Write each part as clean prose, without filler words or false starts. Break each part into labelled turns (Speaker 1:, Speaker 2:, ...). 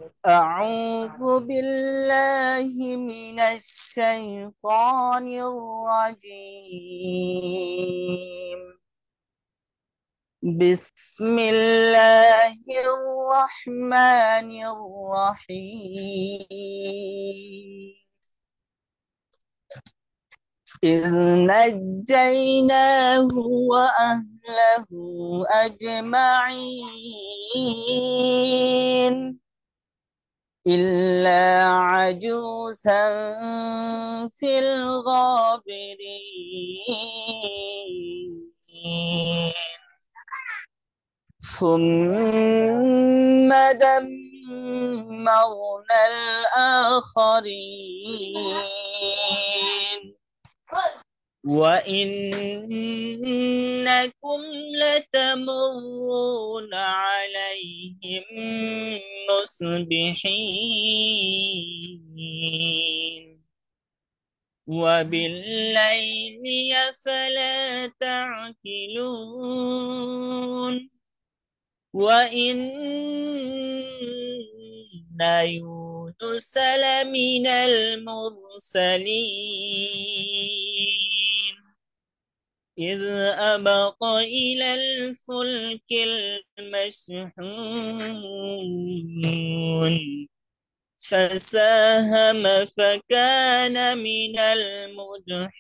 Speaker 1: أعوذ بالله من الشيطان الرجيم. بسم الله الرحمن الرحيم. إذ نجيناه وأهله أجمعين إلا عجوزا في الغابرين ثم دمرنا الآخرين وإنكم لتمرون عليهم مصبحين وبالليل فلا تعقلون وإن يونس لمن المرسلين إذ أبق إلى الفلك المشحون فساهم فكان من المدحضين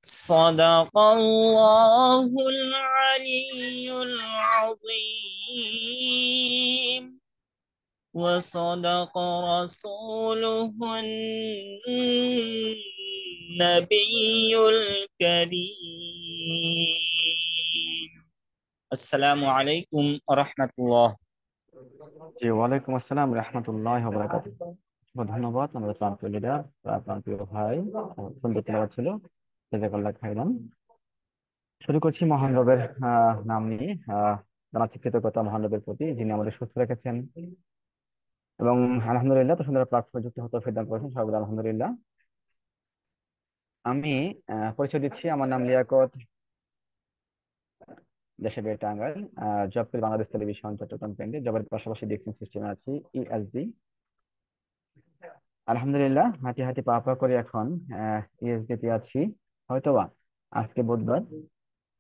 Speaker 1: صدق الله العلي العظيم وصدق رسوله النبي الكريم السلام عليكم ورحمة الله.
Speaker 2: জি, ওয়ালাইকুম আসসালাম রহমতুল্লাহ বারাকাতুহু। ধন্যবাদ আমাদের প্রান্তীয় লিডার, প্রান্তীয় ভাই। সুন্দর তেলাওয়াত ছিল, জাযাকাল্লাহ খাইরান। শুরু করছি মহান রবের নাম নিয়ে। জানাচ্ছি কৃতজ্ঞতা মহান রবের প্রতি, যিনি আমাদের সুস্থ রেখেছেন এবং আলহামদুলিল্লাহ তো সুন্দর প্ল্যাটফর্মে যুক্ত হতে ফেরদান করেছেন, সবাই আলহামদুলিল্লাহ। আমি পরিচয় দিচ্ছি, আমার নাম লিয়াকত, দেশে বের টাঙ্গাইল। জব করি বাংলাদেশ টেলিভিশন চট্টগ্রাম কেন্দ্রে, জবের পাশাপাশি ডিএক্সিং সিস্টেমে আছি, ইএসডি। আলহামদুলিল্লাহ হাঁটি হাঁটি পা পা করে এখন ইএসডি তে আছি। হয়তোবা আজকে বুধবার,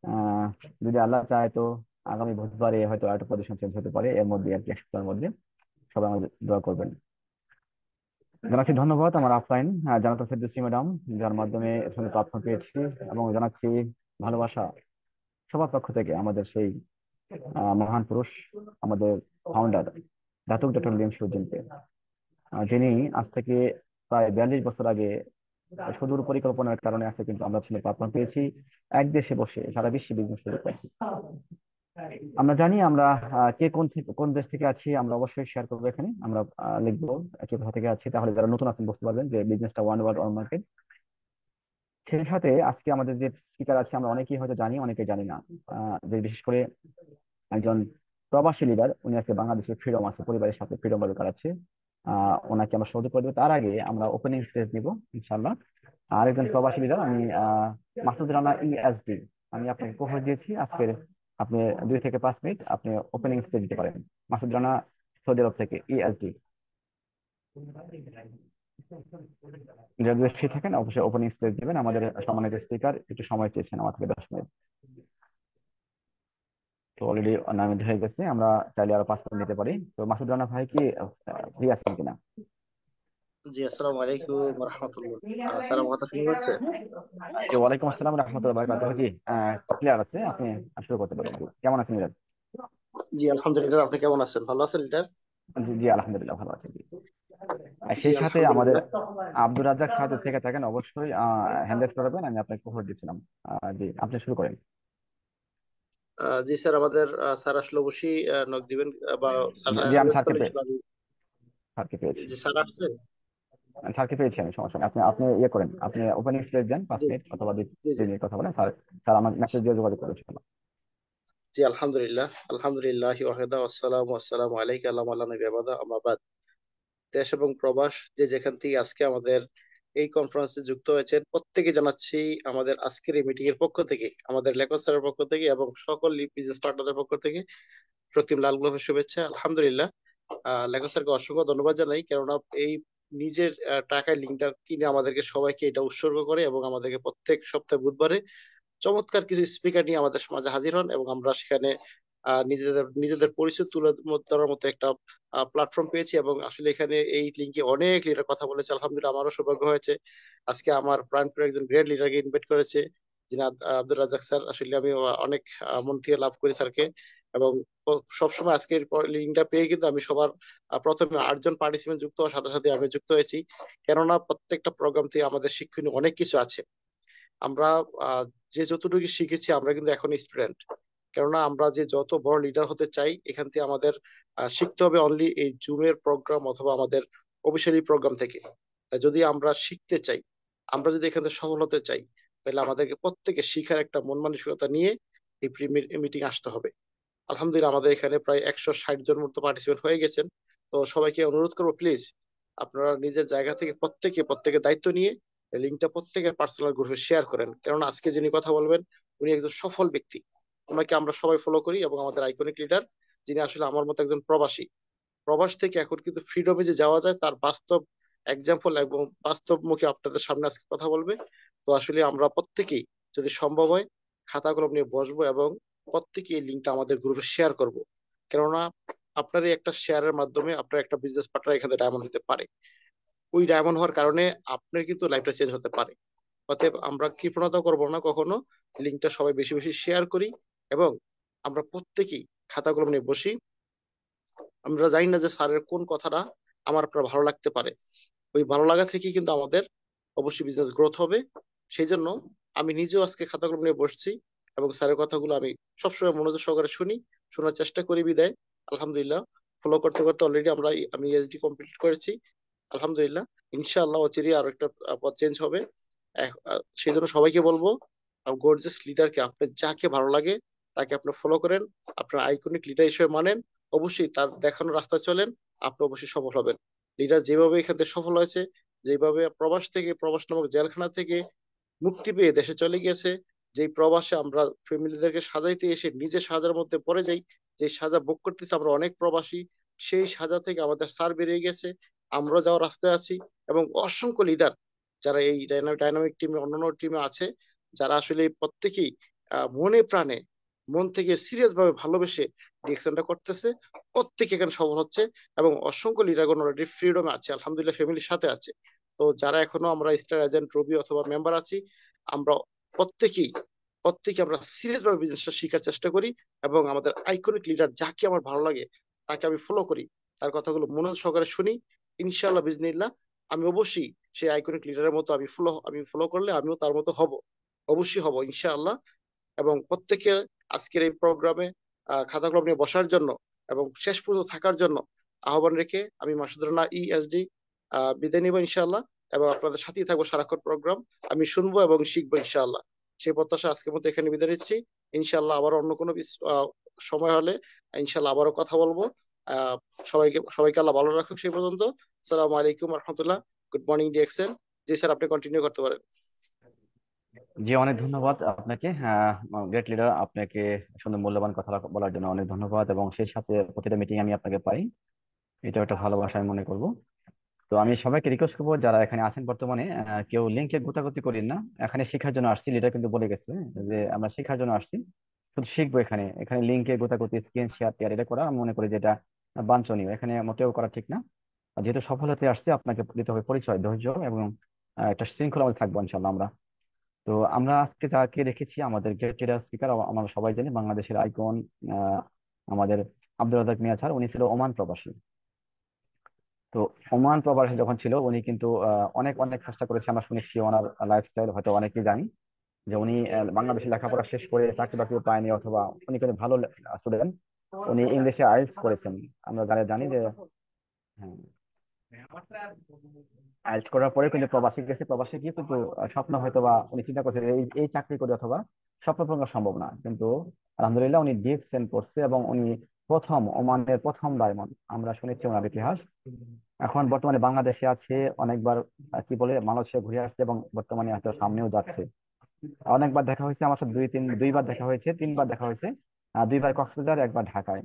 Speaker 2: আহ যদি আল্লাহ চায় তো আগামী বুধবারে হয়তো আরেকটা পজিশন চেঞ্জ হতে পারে, এর মধ্যে আর কি, এক সপ্তাহের মধ্যে। সবাই আমাদের দোয়া করবেন। জানাচ্ছি ধন্যবাদ আমার আফলাইন জানাতো ফেরদৌসী ম্যাডাম, যার মাধ্যমে সঙ্গে প্ল্যাটফর্ম পেয়েছি, এবং জানাচ্ছি ভালোবাসা সবার পক্ষ থেকে আমাদের সেই মহান পুরুষ, আমাদের ফাউন্ডার দাতুক ডক্টর লিম সুজিনকে, যিনি আজ থেকে প্রায় 42 বছর আগে সুদূর পরিকল্পনার কারণে আছে, কিন্তু আমরা ছিল প্ল্যাটফর্ম পেয়েছি এক দেশে বসে সারা বিশ্বে বিজনেস শুরু করছি। আমরা জানি আমরা কে কোন দেশ থেকে আছি, আমরা অবশ্যই শেয়ার করবো এখানে। আমরা লিখবো কে কোথা থেকে আছি, তাহলে যারা নতুন আছেন বুঝতে পারবেন যে বিজনেসটা ওয়ান ওয়ার্ল্ড ওয়ান মার্কেট। সেই সাথে আজকে আমাদের যে স্পিকার আছে, আমরা অনেকেই হয়তো জানি, অনেকে জানি না। যে বিশেষ করে একজন প্রবাসী লিডার, উনি আজকে বাংলাদেশের ফ্রিডম আছে, পরিবারের সাথে ফ্রিডম ভাবে কাটাচ্ছে। ওনাকে আমরা সহযোগ করে দেবো। তার আগে আমরা ওপেনিং স্টেজ দিব ইনশাল্লাহ। আর একজন প্রবাসী লিডার, আমি মাসুদ রানা ইএসডি, আমি আপনাকে কোহর দিয়েছি আজকের। আপনি 2 থেকে 5 মিনিট আপনি ওপেনিং স্টেজ দিতে পারেন। মাসুদ রানা, সৌদি আরব থেকে, ইএসডি। যদি ফ্রি থাকেন অবশ্যই ওপেনিং স্টেজ দিবেন। আমাদের সম্মানিত স্পিকার একটু সময় চেয়েছেন আমার থেকে 10 মিনিট। তো অলরেডি নামিত হয়ে গেছে, আমরা চাইলে আরো 5 মিনিট নিতে পারি। তো মাসুদ রানা ভাই কি ফ্রি আছেন কিনা?
Speaker 3: জি, আসসালামু আলাইকুম রহমতুল্লাহ। স্যার, আমার কথা শোনা যাচ্ছে?
Speaker 2: জি, ওয়ালাইকুম আসসালাম রহমতুল্লাহ বারাকাতুহু। জি, ক্লিয়ার আছে, আপনি শুরু করতে পারেন। জি, কেমন আছেন লিডার?
Speaker 3: জি, আলহামদুলিল্লাহ। আপনি কেমন আছেন? ভালো আছেন লিডার?
Speaker 2: জি জি, আলহামদুলিল্লাহ ভালো আছি। জি, আর
Speaker 3: জি,
Speaker 2: সেই সাথে আমাদের
Speaker 3: আলহামদুলিল্লাহ।
Speaker 2: আব্দুর রাজ্জাক সাহেব থেকে থাকেন, অবশ্যই হ্যান্ড রেজ করবেন, আমি আপনাকে খবর দিচ্ছিলাম। জি, আপনি শুরু করেন।
Speaker 3: জি স্যার, আমাদের স্যার আসলে অবশ্যই নক দিবেন, বা স্যার
Speaker 2: জি, আমি
Speaker 3: আরএস করলে ইনশাআল্লাহ
Speaker 2: স্যারকে পেয়েছি।
Speaker 3: জি স্যার আসছে।
Speaker 2: স্যারকে পেয়েছি আমি, সমস্যা নেই। আপনি আপনি ইয়ে করেন, আপনি ওপেনিং স্টেজ দেন, পাঁচ
Speaker 3: জি
Speaker 2: মিনিট অথবা দুই
Speaker 3: জি জি
Speaker 2: দুই মিনিট কথা বলেন। স্যার স্যার আমার মেসেজ দিয়ে যোগাযোগ করেছিল।
Speaker 3: জি, আলহামদুলিল্লাহ। আলহামদুলিল্লাহ ওয়াহদা ওয়াসসালামু আসসালামু আলাইকা আল্লাহ নবী আবাদা আম্মা বাদ। দেশ এবং প্রবাস যে যেখান থেকে আজকে আমাদের এই কনফারেন্সে যুক্ত হয়েছেন, প্রত্যেকে জানাচ্ছি আমাদের আজকের এই মিটিং এর পক্ষ থেকে, আমাদের লেখক স্যারের পক্ষ থেকে এবং সকল বিজনেস পার্টনারদের পক্ষ থেকে রক্তিম লাল গোলাপের শুভেচ্ছা। আলহামদুলিল্লাহ, লেখক স্যারকে অসংখ্য ধন্যবাদ জানাই, কেননা এই নিজের টাকায় লিঙ্কটা কিনে আমাদেরকে সবাইকে এটা উৎসর্গ করে এবং আমাদেরকে প্রত্যেক সপ্তাহে বুধবারে চমৎকার কিছু স্পিকার নিয়ে আমাদের মাঝে হাজির হন এবং আমরা সেখানে নিজেদের নিজেদের পরিচয় তুলে ধরার মতো একটা প্ল্যাটফর্ম পেয়েছি। এবং আসলে এখানে এই লিঙ্কে অনেক লিডার কথা বলেছে। আলহামদুলিল্লাহ, আমারও সৌভাগ্য হয়েছে আজকে আমার প্রাণপ্রিয় একজন গ্রেট লিডারকে ইনভাইট করেছে, যিনি আব্দুর রাজ্জাক স্যার। আসলে আমি অনেক মন থেকে লাভ করি স্যারকে। এবং সবসময় আজকের লিঙ্কটা পেয়ে কিন্তু আমি সবার প্রথমে 8জন পার্টিসিপেন্ট যুক্ত হওয়ার সাথে সাথে আমি যুক্ত হয়েছি, কেননা প্রত্যেকটা প্রোগ্রাম থেকে আমাদের শিক্ষণীয় অনেক কিছু আছে। আমরা যে যতটুকু শিখেছি আমরা কিন্তু এখন স্টুডেন্ট, কেননা আমরা যে যত বড় লিডার হতে চাই এখান থেকে আমাদের শিখতে হবে অনলি এই জুমের প্রোগ্রাম অথবা আমাদের অফিসিয়ালি প্রোগ্রাম থেকে। তাই যদি আমরা শিখতে চাই, আমরা যদি এখান থেকে সফল হতে চাই, তাহলে আমাদেরকে প্রত্যেকে শিখার একটা মন মানসিকতা নিয়ে এই প্রি মিটিং আসতে হবে। আলহামদুলিল্লাহ, আমাদের এখানে প্রায় 160 জন মতো পার্টিসিপেন্ট হয়ে গেছেন। তো সবাইকে অনুরোধ করবো, প্লিজ আপনারা নিজের জায়গা থেকে প্রত্যেকে দায়িত্ব নিয়ে লিঙ্কটা প্রত্যেকের পার্সোনাল গ্রুপে শেয়ার করেন, কেননা আজকে যিনি কথা বলবেন উনি একজন সফল ব্যক্তি। ওনাকে আমরা সবাই ফলো করি এবং আমাদের আইকনিক লিডার, যিনি আসলে আমার মতো একজন প্রবাসী। প্রবাস থেকে এখন কিন্তু ফ্রিডমে যে যাওয়া যায় তার বাস্তব এক্সাম্পল এবং বাস্তব মুখে আপনাদের সামনে আজকে কথা বলবে। তো আসলে আমরা প্রত্যেকেই যদি সম্ভব হয় খাতা কলম নিয়ে বসবো এবং প্রত্যেকে এই লিঙ্কটা আমাদের গ্রুপে শেয়ার করব, কেননা আপনার এই একটা শেয়ারের মাধ্যমে আপনার একটা বিজনেস পার্টনার এখানে ডায়মন্ড হতে পারে। ওই ডায়মন্ড হওয়ার কারণে আপনার কিন্তু লাইফটা চেঞ্জ হতে পারে। অতএব আমরা কৃপণতা করবো না কখনো, লিঙ্কটা সবাই বেশি বেশি শেয়ার করি এবং আমরা প্রত্যেকেই খাতা কলম নিয়ে বসি। আমরা জানি না যে স্যারের কোন কথাটা আমার আপনার ভালো লাগতে পারে, ওই ভালো লাগা থেকেই কিন্তু আমাদের অবশ্যই বিজনেস গ্রোথ হবে। সেই জন্য আমি নিজেও আজকে খাতা কলম নিয়ে বসছি এবং স্যারের কথাগুলো আমি সবসময় মনোযোগ সহকারে শুনি, শোনার চেষ্টা করি বিদায়। আলহামদুলিল্লাহ, ফলো করতে করতে অলরেডি আমি এসডি কমপ্লিট করেছি। আলহামদুলিল্লাহ, ইনশাআল্লাহ অচিরেই আরো একটা পথ চেঞ্জ হবে। সেই জন্য সবাইকে বলবো, গর্জিয়াস লিডারকে আপনার যাকে ভালো লাগে তাকে আপনি ফলো করেন, আপনার আইকনিক লিডার হিসেবে মানেন, অবশ্যই তার দেখানো রাস্তায় চলেন, আপনি অবশ্যই সফল হবেন। লিডার যেভাবে এখান থেকে সফল হয়েছে, যেভাবে প্রবাস নামক জেলখানা থেকে মুক্তি পেয়ে দেশে চলে গেছে, যেই প্রবাসে আমরা ফ্যামিলিদেরকে সাজাইতে এসে নিজে সাজার মধ্যে পড়ে যাই, যে সাজা ভোগ করতেছি আমরা অনেক প্রবাসী, সেই সাজা থেকে আমাদের সার বেরিয়ে গেছে, আমরা যাওয়ার রাস্তায় আছি। এবং অসংখ্য লিডার যারা এই ডাইনামিক টিমে অন্যান্য টিমে আছে, যারা আসলে প্রত্যেকেই মনে প্রাণে মন থেকে সিরিয়াস ভাবে ভালোবেসে ডিরেকশনটা করতেছে, প্রত্যেকে এখানে সফল হচ্ছে। এবং অসংখ্য লিডারগণ অলরেডি ফ্রিডমে আছে, আলহামদুলিল্লাহ ফ্যামিলির সাথে আছে। তো যারা এখনো আমরা স্টার এজেন্ট রবি অথবা মেম্বার আছি, আমরা প্রত্যেকেই প্রত্যেকে আমরা সিরিয়াস ভাবে বিজনেসটা শেখার চেষ্টা করি এবং আমাদের আইকনিক লিডার যাকে আমার ভালো লাগে তাকে আমি ফলো করি, তার কথাগুলো মনোযোগ সহকারে শুনি। ইনশাআল্লাহ বিজনিল্লাহ, আমি অবশ্যই সেই আইকনিক লিডারের মতো আমি ফলো করলে আমিও তার মতো হব, অবশ্যই হব ইনশাআল্লাহ। এবং প্রত্যেকে আজকের এই প্রোগ্রামে খাতা কলম নিয়ে বসার জন্য এবং শেষ পর্যন্ত থাকার জন্য আহ্বান রেখে আমি মাসুদ রানা ইএসডি বিদায় নিব ইনশাআল্লাহ। এবং আপনাদের সাথেই থাকবো সারাক্ষণ প্রোগ্রাম, আমি শুনবো এবং শিখবো ইনশাআল্লাহ। সেই প্রত্যাশা আজকের মতো এখানে বিদায় নিচ্ছি। ইনশাআল্লাহ আবার অন্য কোনো সময় হলে ইনশাআল্লাহ আবারও কথা বলবো। আহ সবাইকে আল্লাহ ভালো রাখুক সেই পর্যন্ত। আসসালামু আলাইকুম রহমতুল্লাহ। Good morning DXN. জি স্যার, আপনি কন্টিনিউ করতে পারেন।
Speaker 2: জি, অনেক ধন্যবাদ আপনাকে গ্রেট লিডার। আপনাকে সুন্দর মূল্যবান কথা বলার জন্য অনেক ধন্যবাদ, এবং সেই সাথে প্রতিটা মিটিং আমি আপনাকে পাই, এটা একটা ভালোবাসা আমি মনে করব। তো আমি সবাইকে রিকোয়েস্ট করবো যারা এখানে আছেন বর্তমানে, কেউ লিঙ্কে গোতাগতি করেন না। এখানে শেখার জন্য আসছি, লিডার কিন্তু বলে গেছে যে আমরা শেখার জন্য আসছি, শুধু শিখবো। এখানে এখানে লিঙ্কে গোতাগতি স্ক্রিন শেয়ার টেয়ার এটা করা আমি মনে করি যে এটা বাঞ্ছনীয়, এখানে মোটেও করা ঠিক না। আর যেহেতু সফল হতে আসছে, আপনাকে দিতে হবে পরিচয়, ধৈর্য এবং একটা শৃঙ্খলা মধ্যে থাকবো ইনশাল্লাহ আমরা। তো আমরা আজকে যাকে রেখেছি আমাদের গেস্ট লিডার স্পিকার, আমরা সবাই জানি বাংলাদেশের আইকন আমাদের আব্দুর রাজাক মিয়া স্যার। উনি ছিল ওমান প্রবাসী। তো ওমান প্রবাসী যখন ছিল উনি কিন্তু অনেক অনেক চেষ্টা করেছে, আমরা শুনেছি ওনার লাইফস্টাইল হয়তো অনেকেই জানি যে উনি বাংলাদেশে লেখাপড়া শেষ করে চাকরি বাকরিও পায়নি, অথবা উনি কিন্তু ভালো স্টুডেন্ট, উনি ইংলিশে আইএলটিএস করেছেন। আমরা যারা জানি যে হ্যাঁ, আইএলটিএস করার পরে কিন্তু প্রবাসী গেছে, প্রবাসী গিয়ে কিন্তু স্বপ্ন হয়তো বা উনি চিন্তা করছে যে এই এই চাকরি করে অথবা স্বপ্ন পূরণ করা সম্ভব না, কিন্তু আলহামদুলিল্লাহ উনি ডিএক্সএন করছে এবং উনি প্রথম ওমানের প্রথম ডায়মন্ড, আমরা শুনেছি ওনার ইতিহাস। এখন বর্তমানে বাংলাদেশে আছে, অনেকবার কি বলে মালয়েশিয়া ঘুরে আসছে এবং বর্তমানে হয়তো সামনেও যাচ্ছে। অনেকবার দেখা হয়েছে আমার সাথে, দুইবার দেখা হয়েছে, তিনবার দেখা হয়েছে, দুইবার কক্সবাজার, একবার ঢাকায়।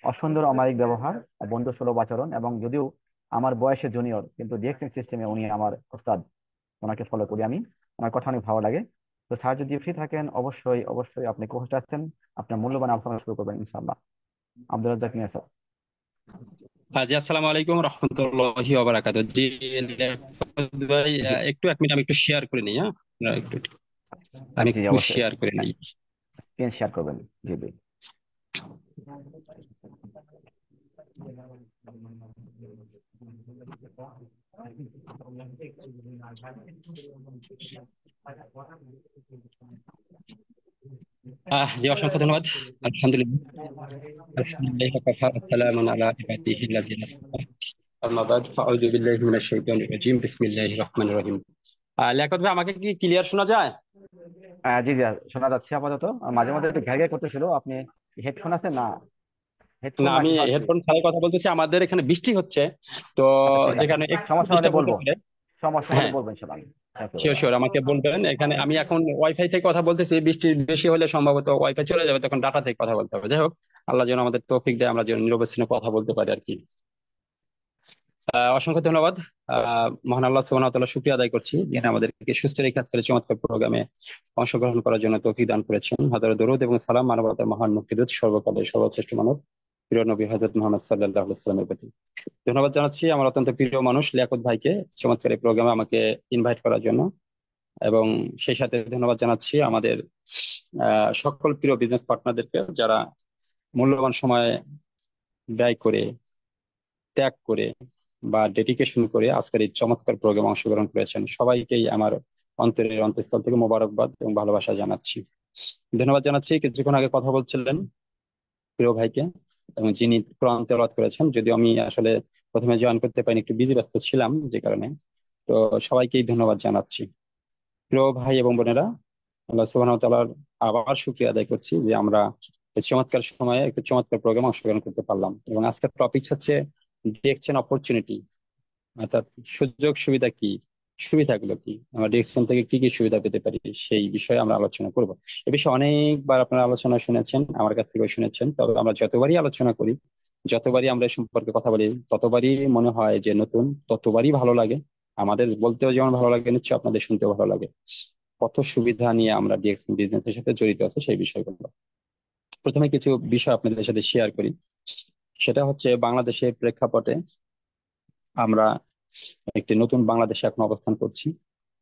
Speaker 2: অসুন্দর অমায়িক ব্যবহার, বন্ধু সুলভ আচরণ, এবং যদিও আমার বয়সে জুনিয়র কিন্তু ডিএক্সিং সিস্টেমে উনি আমার ওস্তাদ, ওনাকে ফলো করি আমি, ওনার কথা অনেক ভালো লাগে। তো স্যার যদি ফ্রি থাকেন অবশ্যই অবশ্যই আপনি কোর্সটা আছেন, আপনার মূল্যবান আলোচনা শুরু করবেন ইনশাআল্লাহ। আব্দুল রাজ্জাক মিয়া স্যার।
Speaker 4: জি, আসসালামু আলাইকুম রহমতুল্লাহি ওয়া বারাকাতুহু। জি, ভাই,
Speaker 2: জি
Speaker 4: একটু 1 মিনিট আমি একটু শেয়ার করে নিই। হ্যাঁ, আপনারা একটু, আমি
Speaker 2: জি
Speaker 4: একটু
Speaker 2: অবশ্যই।
Speaker 4: শেয়ার করে
Speaker 2: হ্যাঁ,
Speaker 4: নিই।
Speaker 2: স্ক্রিন শেয়ার করবেন। জি জি।
Speaker 4: জি, অসংখ্য ধন্যবাদ। আলহামদুলিল্লাহ, আলহামদুলিল্লাহ ওয়াকাফা, আসসালামু আলা ইবাদিহিল্লাযিনা আসতাফা। আম্মা বাদ, ফাআউযু বিল্লাহি মিনাশ শাইতানির রাজিম, বিসমিল্লাহির রহমানির রহিম। লিয়াকত ভাই, আমাকে কি ক্লিয়ার শোনা যায়?
Speaker 2: জি জি শোনা যাচ্ছে আপাতত। মাঝে মধ্যে একটু ঘ্যার ঘ্যার করতেছিল। আপনি হেডফোন আছে না,
Speaker 4: না,
Speaker 2: হেডফোন
Speaker 4: আমি
Speaker 2: নাকি হ্যাঁ
Speaker 4: হেডফোন ছাড়াই কথা বলতেছি। আমাদের এখানে বৃষ্টি হচ্ছে, তো
Speaker 2: আচ্ছা ঠিক আছে।
Speaker 4: যেখানে একটু
Speaker 2: সমস্যা হলে
Speaker 4: ডিস্টার্ব হতে
Speaker 2: বলবো,
Speaker 4: পারে।
Speaker 2: সমস্যা হলে
Speaker 4: হ্যাঁ,
Speaker 2: বলবেন সেটা আমি চেক করে
Speaker 4: শিওর
Speaker 2: দেবো।
Speaker 4: শিওর, আমাকে বলবেন। এখানে আমি এখন ওয়াইফাই থেকে কথা বলতেছি, বৃষ্টি বেশি হলে সম্ভবত ওয়াইফাই চলে যাবে, তখন ডাটা থেকে কথা বলতে হবে। যাই হোক, আল্লাহ যেন আমাদের তৌফিক দেয়, আমরা যেন নিরবচ্ছিন্ন কথা বলতে পারি আর কি। অসংখ্য ধন্যবাদ। মহান আল্লাহ সুবহানাহু ওয়া তাআলা শুকরিয়া আদায় করছি, যিনি আমাদেরকে সুস্থ রেখে আজকের এই চমৎকার প্রোগ্রামে অংশগ্রহণ করার জন্য তৌফিক দান করেছেন। হাজারো দরুদ এবং সালাম মানবতার মহান মুক্তিদূত, সর্বকালের সর্বশ্রেষ্ঠ মানব, প্রিয় নবী হযরত মুহাম্মদ সাল্লাল্লাহু আলাইহি ওয়াসাল্লামের প্রতি ধন্যবাদ জানাচ্ছি আমার অত্যন্ত প্রিয় মানুষ লিয়াকত ভাইকে চমৎকার এই প্রোগ্রামে আমাকে ইনভাইট করার জন্য। এবং সেই সাথে ধন্যবাদ জানাচ্ছি আমাদের সকল প্রিয় বিজনেস পার্টনারদেরকে, যারা মূল্যবান সময় ব্যয় করে, ত্যাগ করে বা ডেডিকেশন করে আজকের এই চমৎকার প্রোগ্রামে অংশগ্রহণ করেছেন। সবাইকেই আমার অন্তরের অন্তঃস্থল থেকে মোবারকবাদ এবং ভালোবাসা জানাচ্ছি, ধন্যবাদ জানাচ্ছি। কিছুক্ষণ আগে কথা বলছিলেন প্রিয় ভাইকে, এবং যিনি কোরআন তেলাওয়াত করেছেন, যদিও আমি আসলে প্রথমে জয়েন করতে পারিনি, একটু বিজি ব্যস্ত ছিলাম যে কারণে। তো সবাইকেই ধন্যবাদ জানাচ্ছি। প্রিয় ভাই এবং বোনেরা, আল্লাহ সুবহানাহু ওয়া তাআলার আবার শুকরিয়া আদায় করছি যে আমরা এই চমৎকার সময়ে একটু চমৎকার প্রোগ্রামে অংশগ্রহণ করতে পারলাম। এবং আজকের টপিক হচ্ছে ডিরেকশন অপরচুনিটি, অর্থাৎ সুযোগ সুবিধা কি, সুবিধাগুলো কি, আমরা ডিরেকশন থেকে কি কি সুবিধা পেতে পারি, সেই বিষয়ে আমরা আলোচনা করব। এ বিষয়ে অনেকবার আপনারা আলোচনা শুনেছেন, আমার কাছ থেকেও শুনেছেন। তবে আমরা যতবারই আলোচনা করি, যতবারই আমরা এ সম্পর্কে কথা বলি, ততবারই মনে হয় যে নতুন, ততবারই ভালো লাগে। আমাদের বলতেও যেমন ভালো লাগে, নিশ্চয়ই আপনাদের শুনতেও ভালো লাগে। কত সুবিধা নিয়ে আমরা ডিএক্সএন বিজনেসের সাথে জড়িত আছে সেই বিষয়গুলো। প্রথমে কিছু বিষয় আপনাদের সাথে শেয়ার করি। সেটা হচ্ছে বাংলাদেশের প্রেক্ষাপটে আমরা একটি নতুন বাংলাদেশে এখন অবস্থান করছি।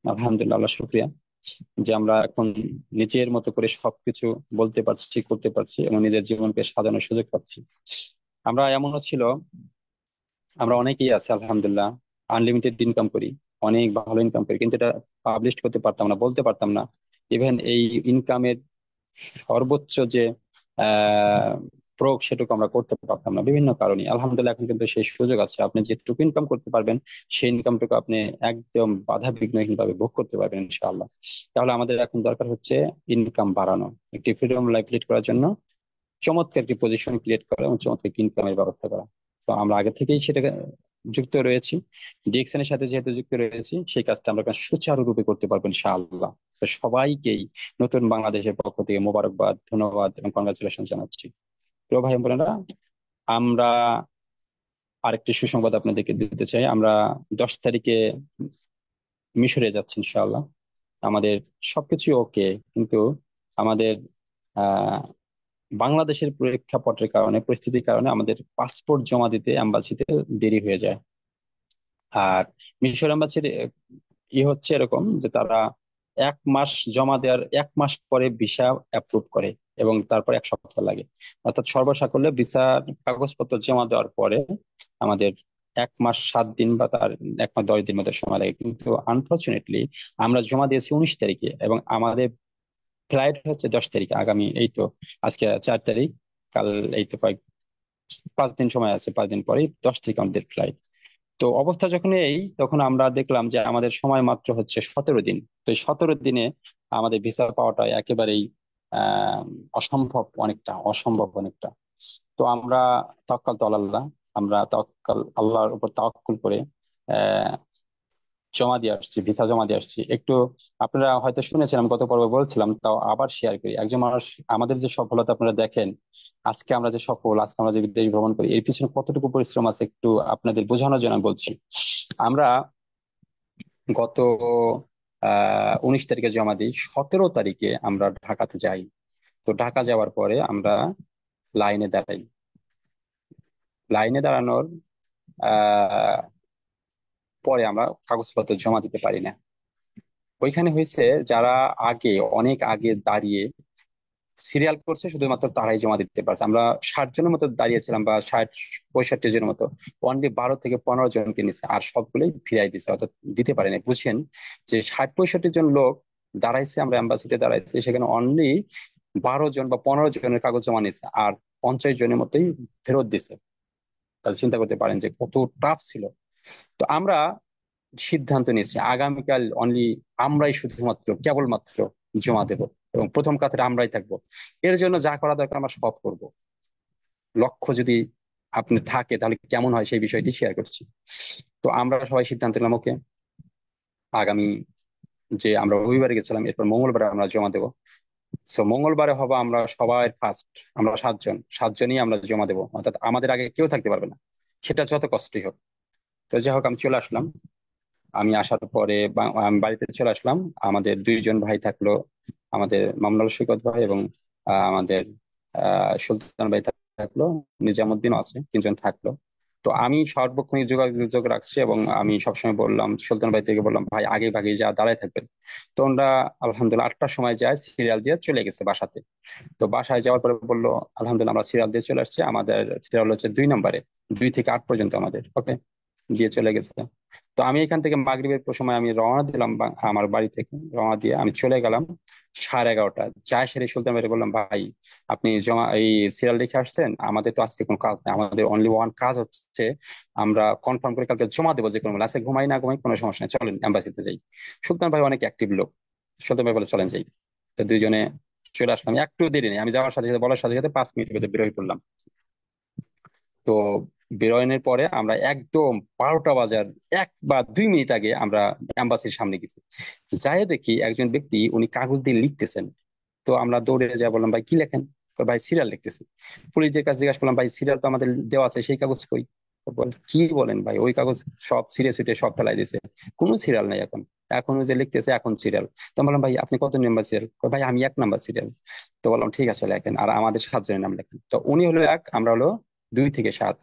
Speaker 4: আলহামদুলিল্লাহ, আল্লাহ শুকরিয়া যে আমরা এখন নিজের মতো করে সবকিছু বলতে পারছি, করতে পারছি এবং নিজের জীবনকে সাজানোর সুযোগ পাচ্ছি। আমরা এমনও ছিল, আমরা অনেকেই আছে আলহামদুলিল্লাহ আনলিমিটেড ইনকাম করি, অনেক ভালো ইনকাম করি, কিন্তু এটা পাবলিশ করতে পারতাম না, বলতে পারতাম না। ইভেন এই ইনকামের সর্বোচ্চ যে আহ প্রয়োগ, সেটুকু আমরা করতে পারতাম না বিভিন্ন কারণে। আলহামদুলিল্লাহ এখন কিন্তু সেই সুযোগ আছে, আপনি যেটুকু ইনকাম করতে পারবেন সেই ইনকামটুকু আপনি একদম বাধা বিঘ্নহীন ভাবে ভোগ করতে পারবেন ইনশাআল্লাহ। তাহলে আমাদের এখন দরকার হচ্ছে ইনকাম বাড়ানো, একটি ফ্রিডম লাইফ লিড করার জন্য চমৎকার একটি পজিশন ক্রিয়েট করা এবং চমৎকার ইনকামের ব্যবস্থা করা। তো আমরা আগে থেকেই সেটা যুক্ত রয়েছি, ডিএক্সএন এর সাথে যেহেতু যুক্ত রয়েছি, সেই কাজটা আমরা সুচারুরূপে করতে পারবো ইনশাআল্লাহ। তো সবাইকেই নতুন বাংলাদেশের পক্ষ থেকে মোবারকবাদ, ধন্যবাদ এবং কংগ্রাচুলেশন জানাচ্ছি। প্রিয় ভাই বোনেরা, আমরা আরেকটি সুসংবাদ আপনাদেরকে দিতে চাই। আমরা 10 তারিখে মিশরে যাচ্ছি ইনশাআল্লাহ। আমাদের সবকিছু ওকে, কিন্তু আমাদের আহ বাংলাদেশের প্রেক্ষাপটের কারণে, পরিস্থিতির কারণে আমাদের পাসপোর্ট জমা দিতে এম্বাসিতে দেরি হয়ে যায়। আর মিশর এম্বাসির হচ্ছে এরকম যে তারা 1 মাস জমা দেওয়ার 1 মাস পরে ভিসা অ্যাপ্রুভ করে, এবং তারপর 1 সপ্তাহ লাগে। অর্থাৎ সর্বসাকুল্যে ভিসার কাগজপত্র জমা দেওয়ার পরে আমাদের 1 মাস 7 দিন বা তার 1 মাস 10 দিন মতো সময় লাগে। কিন্তু আনফর্চুনেটলি আমরা জমা দিয়েছি 19 তারিখে, এবং আমাদের ফ্লাইট হচ্ছে 10 তারিখে। আগামী এই তো আজকে 4 তারিখ, কাল এই তো 5 দিন সময় আছে, 5 দিন পরে 10 তারিখ আমাদের ফ্লাইট। তো অবস্থা যখন এই, তখন আমরা দেখলাম যে আমাদের সময় মাত্র হচ্ছে 17 দিন। তো এই 17 দিনে আমাদের ভিসা পাওয়াটা একেবারেই আহ অসম্ভব, অনেকটা অসম্ভব অনেকটা। তো আমরা তাওয়াক্কাল তো আল্লাহ, আমরা তাওয়াক্কাল আল্লাহর উপর তাওয়াক্কুল করে আহ জমা দিয়ে আসছি, ভিসা জমা দিয়ে আসছি। একটু আপনারা হয়তো শুনেছেন, আমি গত পর্বে বলছিলাম, তাও আবার শেয়ার করি। একজন মানুষ, আমাদের যে সফলতা আপনারা দেখেন, আজকে আমরা যে সফল, আজকে আমরা যে বিদেশ ভ্রমণ করি, এর পিছনে কতটুকু পরিশ্রম আছে একটু আপনাদের বোঝানোর জন্য আমি বলছি। আমরা গত 19 তারিখে জমা দিই, 17 তারিখে আমরা ঢাকাতে যাই। তো ঢাকা যাওয়ার পরে আমরা লাইনে দাঁড়াই। লাইনে দাঁড়ানোর আহ পরে আমরা কাগজপত্র জমা দিতে পারি না। ওইখানে হয়েছে, যারা আগে, অনেক আগে দাঁড়িয়ে সিরিয়াল করছে, শুধুমাত্র তারাই জমা দিতে পারছে। আমরা 60 জনের মতো দাঁড়িয়েছিলাম, বা 60-65 জনের মতো। অনলি 12 থেকে 15 জনকে নিচ্ছে, আর সবগুলোই ফিরাই দিচ্ছে, অর্থাৎ দিতে পারেনি। বুঝছেন যে 60-65 জন লোক দাঁড়াইছে, আমরা এম্বাসিতে দাঁড়াইছি, সেখানে অনলি 12 জন বা 15 জনের কাগজ জমা নিচ্ছে, আর 50 জনের মতোই ফেরত দিছে। তাহলে চিন্তা করতে পারেন যে কত টাফ ছিল। তো আমরা সিদ্ধান্ত নিয়েছি, আগামীকাল অনলি আমরাই শুধুমাত্র কেবলমাত্র জমা দেব, এবং প্রথম কাতারে আমরাই থাকবো। এর জন্য যা করা দরকার আমরা সব করব। লক্ষ্য যদি আপনি থাকে তাহলে কেমন হয় সেই বিষয়টি শেয়ার করছি। তো আমরা সবাই সিদ্ধান্ত নিলাম, ওকে, আগামী যে আমরা রবিবারে গেছিলাম, এরপর মঙ্গলবারে আমরা জমা দেবো। তো মঙ্গলবারে হবো আমরা সবাই ফার্স্ট, আমরা 7জনই আমরা জমা দেবো, অর্থাৎ আমাদের আগে কেউ থাকতে পারবে না, সেটা যত কষ্টই হোক। তো যাই হোক, আমি চলে আসলাম। আমি আসার পরে আমি বাড়িতে চলে আসলাম। আমাদের 2জন ভাই থাকলো, আমাদের মামুনুল সৈকত ভাই এবং আমাদের সুলতান ভাই থাকলো, নিজামুদ্দিনও আছে, 3জন থাকলো। তো আমি সর্বক্ষণ যোগাযোগ রাখছি, এবং আমি সবসময় বললাম, সুলতান ভাই থেকে বললাম, ভাই আগে ভাগে যা দাঁড়ায় থাকবেন। তো ওরা আলহামদুলিল্লাহ 8টার সময় যায়, সিরিয়াল দিয়ে চলে গেছে বাসাতে। তো বাসায় যাওয়ার পরে বললো, আলহামদুলিল্লাহ আমরা সিরিয়াল দিয়ে চলে আসছি, আমাদের সিরিয়াল হচ্ছে 2 নম্বরে, 2 থেকে 8 পর্যন্ত আমাদের, ওকে, দিয়ে চলে গেছে। তো আমি এখান থেকে মাগরিবের সময় আমি রওনা দিলাম, আমার বাড়ি থেকে রওনা দিয়ে আমি চলে গেলাম 11:30। যায় সেরে সুলতান ভাইকে বললাম, ভাই আপনি জমা এই সিরিয়াল লিখে আসছেন, আমাদের তো আজকে কোনো কাজ নেই, আমাদের অনলি ওয়ান কাজ হচ্ছে আমরা কনফার্ম করে কালকে জমা দেবো, যে কোনো মূল্যে। আজকে ঘুমাই না ঘুমাই কোনো সমস্যা নেই, চলেন এম্বাসিতে যাই। সুলতান ভাই অনেক অ্যাক্টিভ লোক, সুলতান ভাই বলে চলেন যাই। তো 2জনে চলে আসলাম, একটু দেরি নেই, আমি যাওয়ার সাথে সাথে, বলার সাথে সাথে 5 মিনিটের ভিতরে বের হয়ে পড়লাম। তো বেরোয়নের পরে আমরা একদম 12টা বাজার 1 বা 2 মিনিট আগে আমরা এম্বাসির সামনে গেছি। যাই দেখি একজন ব্যক্তি, উনি কাগজ দিয়ে লিখতেছেন। তো আমরা দৌড়ে যা বললাম, ভাই কি লেখেন? কয়, ভাই সিরিয়াল লিখতেছি। পুলিশদের কাছে জিজ্ঞাসা করলাম, ভাই সিরিয়াল তো আমাদের দেওয়া আছে, সেই কাগজ কই? তো কি বলেন ভাই, ওই কাগজ সব ছিঁড়ে ছুটে সব ফেলাই দিয়েছে, কোনো সিরিয়াল নাই এখন। এখন ওই যে লিখতেছে এখন সিরিয়াল। তো বললাম, ভাই আপনি কত নাম্বার সিরিয়াল? ভাই আমি 1 নাম্বার সিরিয়াল। তো বললাম ঠিক আছে লেখেন, আর আমাদের 7 জনের নাম লেখেন। তো উনি হলো 1, আমরা হলো 2 থেকে 7,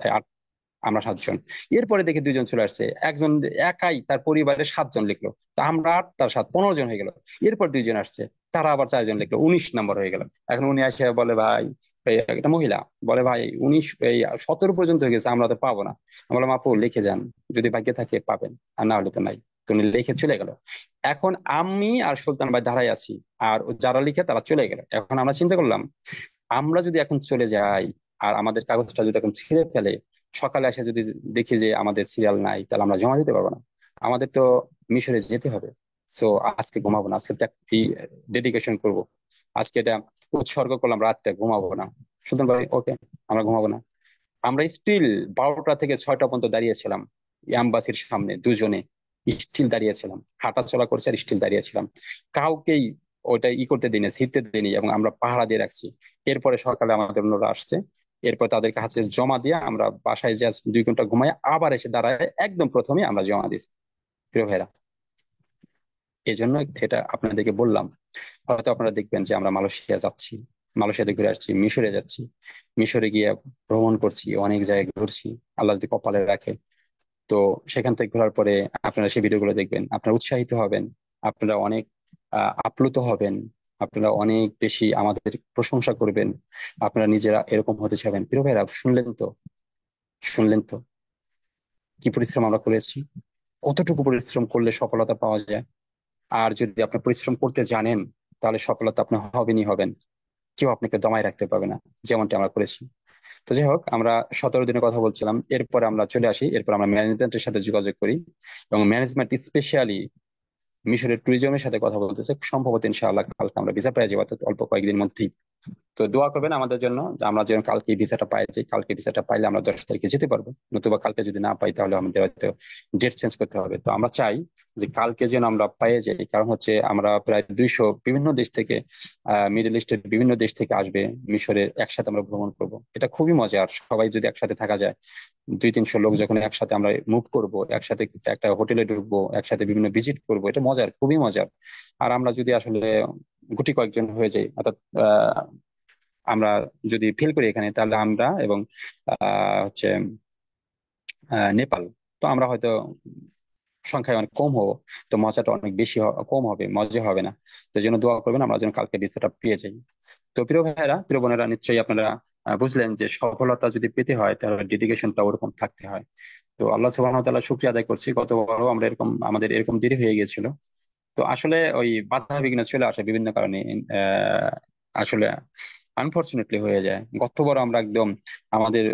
Speaker 4: আমরা 7 জন। এরপরে দেখি 2জন চলে আসছে, একজন একাই তার পরিবারের 7 জন লিখলো। তো আমরা 8, তার 7, 15 জন হয়ে গেল। এরপর 2জন আসছে, তারা আবার 4 জন লিখলো, 19 নম্বর হয়ে গেল। এখন উনি আসে বলে, ভাই, এই একটা মহিলা বলে, ভাই 17 পর্যন্ত হয়ে গেছে, আমরা তো পাবো না। আমি বললাম, আপু লিখে যান, যদি ভাগ্যে থাকে পাবেন, আর না হলে তো নাই। তো উনি লিখে চলে গেল। এখন আমি আর সুলতান ভাই দাঁড়াই আছি, আর যারা লিখে তারা চলে গেল। এখন আমরা চিন্তা করলাম, আমরা যদি এখন চলে যাই আর আমাদের কাগজটা যদি এখন ছিঁড়ে ফেলে, সকালে এসে যদি দেখি যে আমাদের সিরিয়াল নাই, তাহলে আমরা জমা দিতে পারবো না। আমাদের তো মিশরে যেতে হবে। তো আজকে ঘুমাবো না, আজকে ডেডিকেশন করব, আজকে এটা উৎসর্গ করলাম, রাতটা ঘুমাবো না। সুতরাং ভাই ওকে, আমরা ঘুমাবো না। আমরা স্টিল 12টা থেকে 6টা পর্যন্ত দাঁড়িয়েছিলাম এম্বাসির সামনে, 2জনে স্টিল দাঁড়িয়েছিলাম, হাঁটা চলা করছে আর স্টিল দাঁড়িয়েছিলাম। কাউকেই ওইটা করতে দিইনি, ছিঁড়তে দিইনি, এবং আমরা পাহারা দিয়ে রাখছি। এরপরে সকালে আমাদের অন্যরা আসছে, এরপর তাদেরকে হাতে জমা দিয়ে আমরা বাসায় যা 2 ঘন্টা ঘুমাই, আবার এসে দাঁড়ায় একদম প্রথমে আমরা জমা দিয়েছি। প্রিয় ভাইরা, এই জন্য এটা আপনাদেরকে বললাম। হয়তো আপনারা দেখবেন যে আমরা মালয়েশিয়া যাচ্ছি, মালয়েশিয়াতে ঘুরে আসছি, মিশরে যাচ্ছি, মিশরে গিয়ে ভ্রমণ করছি, অনেক জায়গায় ঘুরছি, আল্লাহ যদি কপালে রাখে। তো সেখান থেকে ঘোরার পরে আপনারা সেই ভিডিওগুলো দেখবেন, আপনারা উৎসাহিত হবেন, আপনারা অনেক আপ্লুত হবেন, আপনারা অনেক বেশি আমাদের প্রশংসা করবেন, আপনারা নিজেরা এরকম হতে চাবেন। প্রিয় ভাইরা, শুনলেন তো, শুনলেন তো কি পরিশ্রম আমরা করেছি, কতটুকু পরিশ্রম করলে সফলতা পাওয়া যায়। আর যদি আপনি পরিশ্রম করতে জানেন, তাহলে সফলতা আপনি হবেনই হবেন, কেউ আপনাকে দমায় রাখতে পারবে না, যেমনটি আমরা করেছি। তো যাই হোক, আমরা 17 দিনের কথা বলছিলাম, এরপরে আমরা চলে আসি, এরপর আমরা ম্যানেজমেন্টের সাথে যোগাযোগ করি, এবং ম্যানেজমেন্ট স্পেশালি মিশরের ট্যুরিজমের সাথে কথা বলতেছে, সম্ভবত ইনশাআল্লাহ কালকে আমরা ভিসা পেয়ে যাবো, অল্প কয়েকদিন মধ্যেই। তো দোয়া করবেন আমাদের জন্য যে আমরা যেন কালকে ভিসাটা পাই যাই। কালকে ভিসাটা পাইলে আমরা 10 তারিখে যেতে পারবো, নতুবা কালকে যদি না পাই তাহলে আমাদের হয়তো ডেট চেঞ্জ করতে হবে। তো আমরা চাই যে কালকে যেন আমরা পেয়ে যাই, কারণ হচ্ছে আমরা প্রায় 200 বিভিন্ন দেশ থেকে, মিডল ইস্টের বিভিন্ন দেশ থেকে আসবে মিশরে, একসাথে আমরা ভ্রমণ করব। এটা খুবই মজার, সবাই যদি একসাথে থাকা যায়। 200-300 লোক যখন একসাথে আমরা মুভ করব, একসাথে একটা হোটেলে ঢুকবো, একসাথে বিভিন্ন ভিজিট করব, এটা মজার, খুবই মজার। আর আমরা যদি আসলে গুটি কয়েকজন হয়ে যাই, অর্থাৎ আমরা যদি ফেল করি এখানে, তাহলে আমরা এবং হচ্ছে নেপাল, তো আমরা হয়তো সংখ্যায় অনেক কম হবো। তো মজাটা অনেক বেশি কম হবে, মজা হবে না। তো জন্য দোয়া করবেন আমরা যেন কালকে ভিসাটা পেয়ে যাই। তো প্রিয় ভাইয়েরা, প্রিয় বোনেরা, নিশ্চয়ই আপনারা বুঝলেন যে সফলতা যদি পেতে হয় তাহলে ডেডিকেশনটা ওরকম থাকতে হয়। তো আল্লাহ সুবহানাহু ওয়া তাআলা শুকরিয়া আদায় করছি, গতবারও আমরা আমাদের এরকম দেরি হয়ে গিয়েছিল। তো আসলে ওই বাধা বিঘ্ন চলে আসে বিভিন্ন কারণে, আসলে আনফরচুনেটলি হয়ে যায়। গতবার আমরা একদম, আমাদের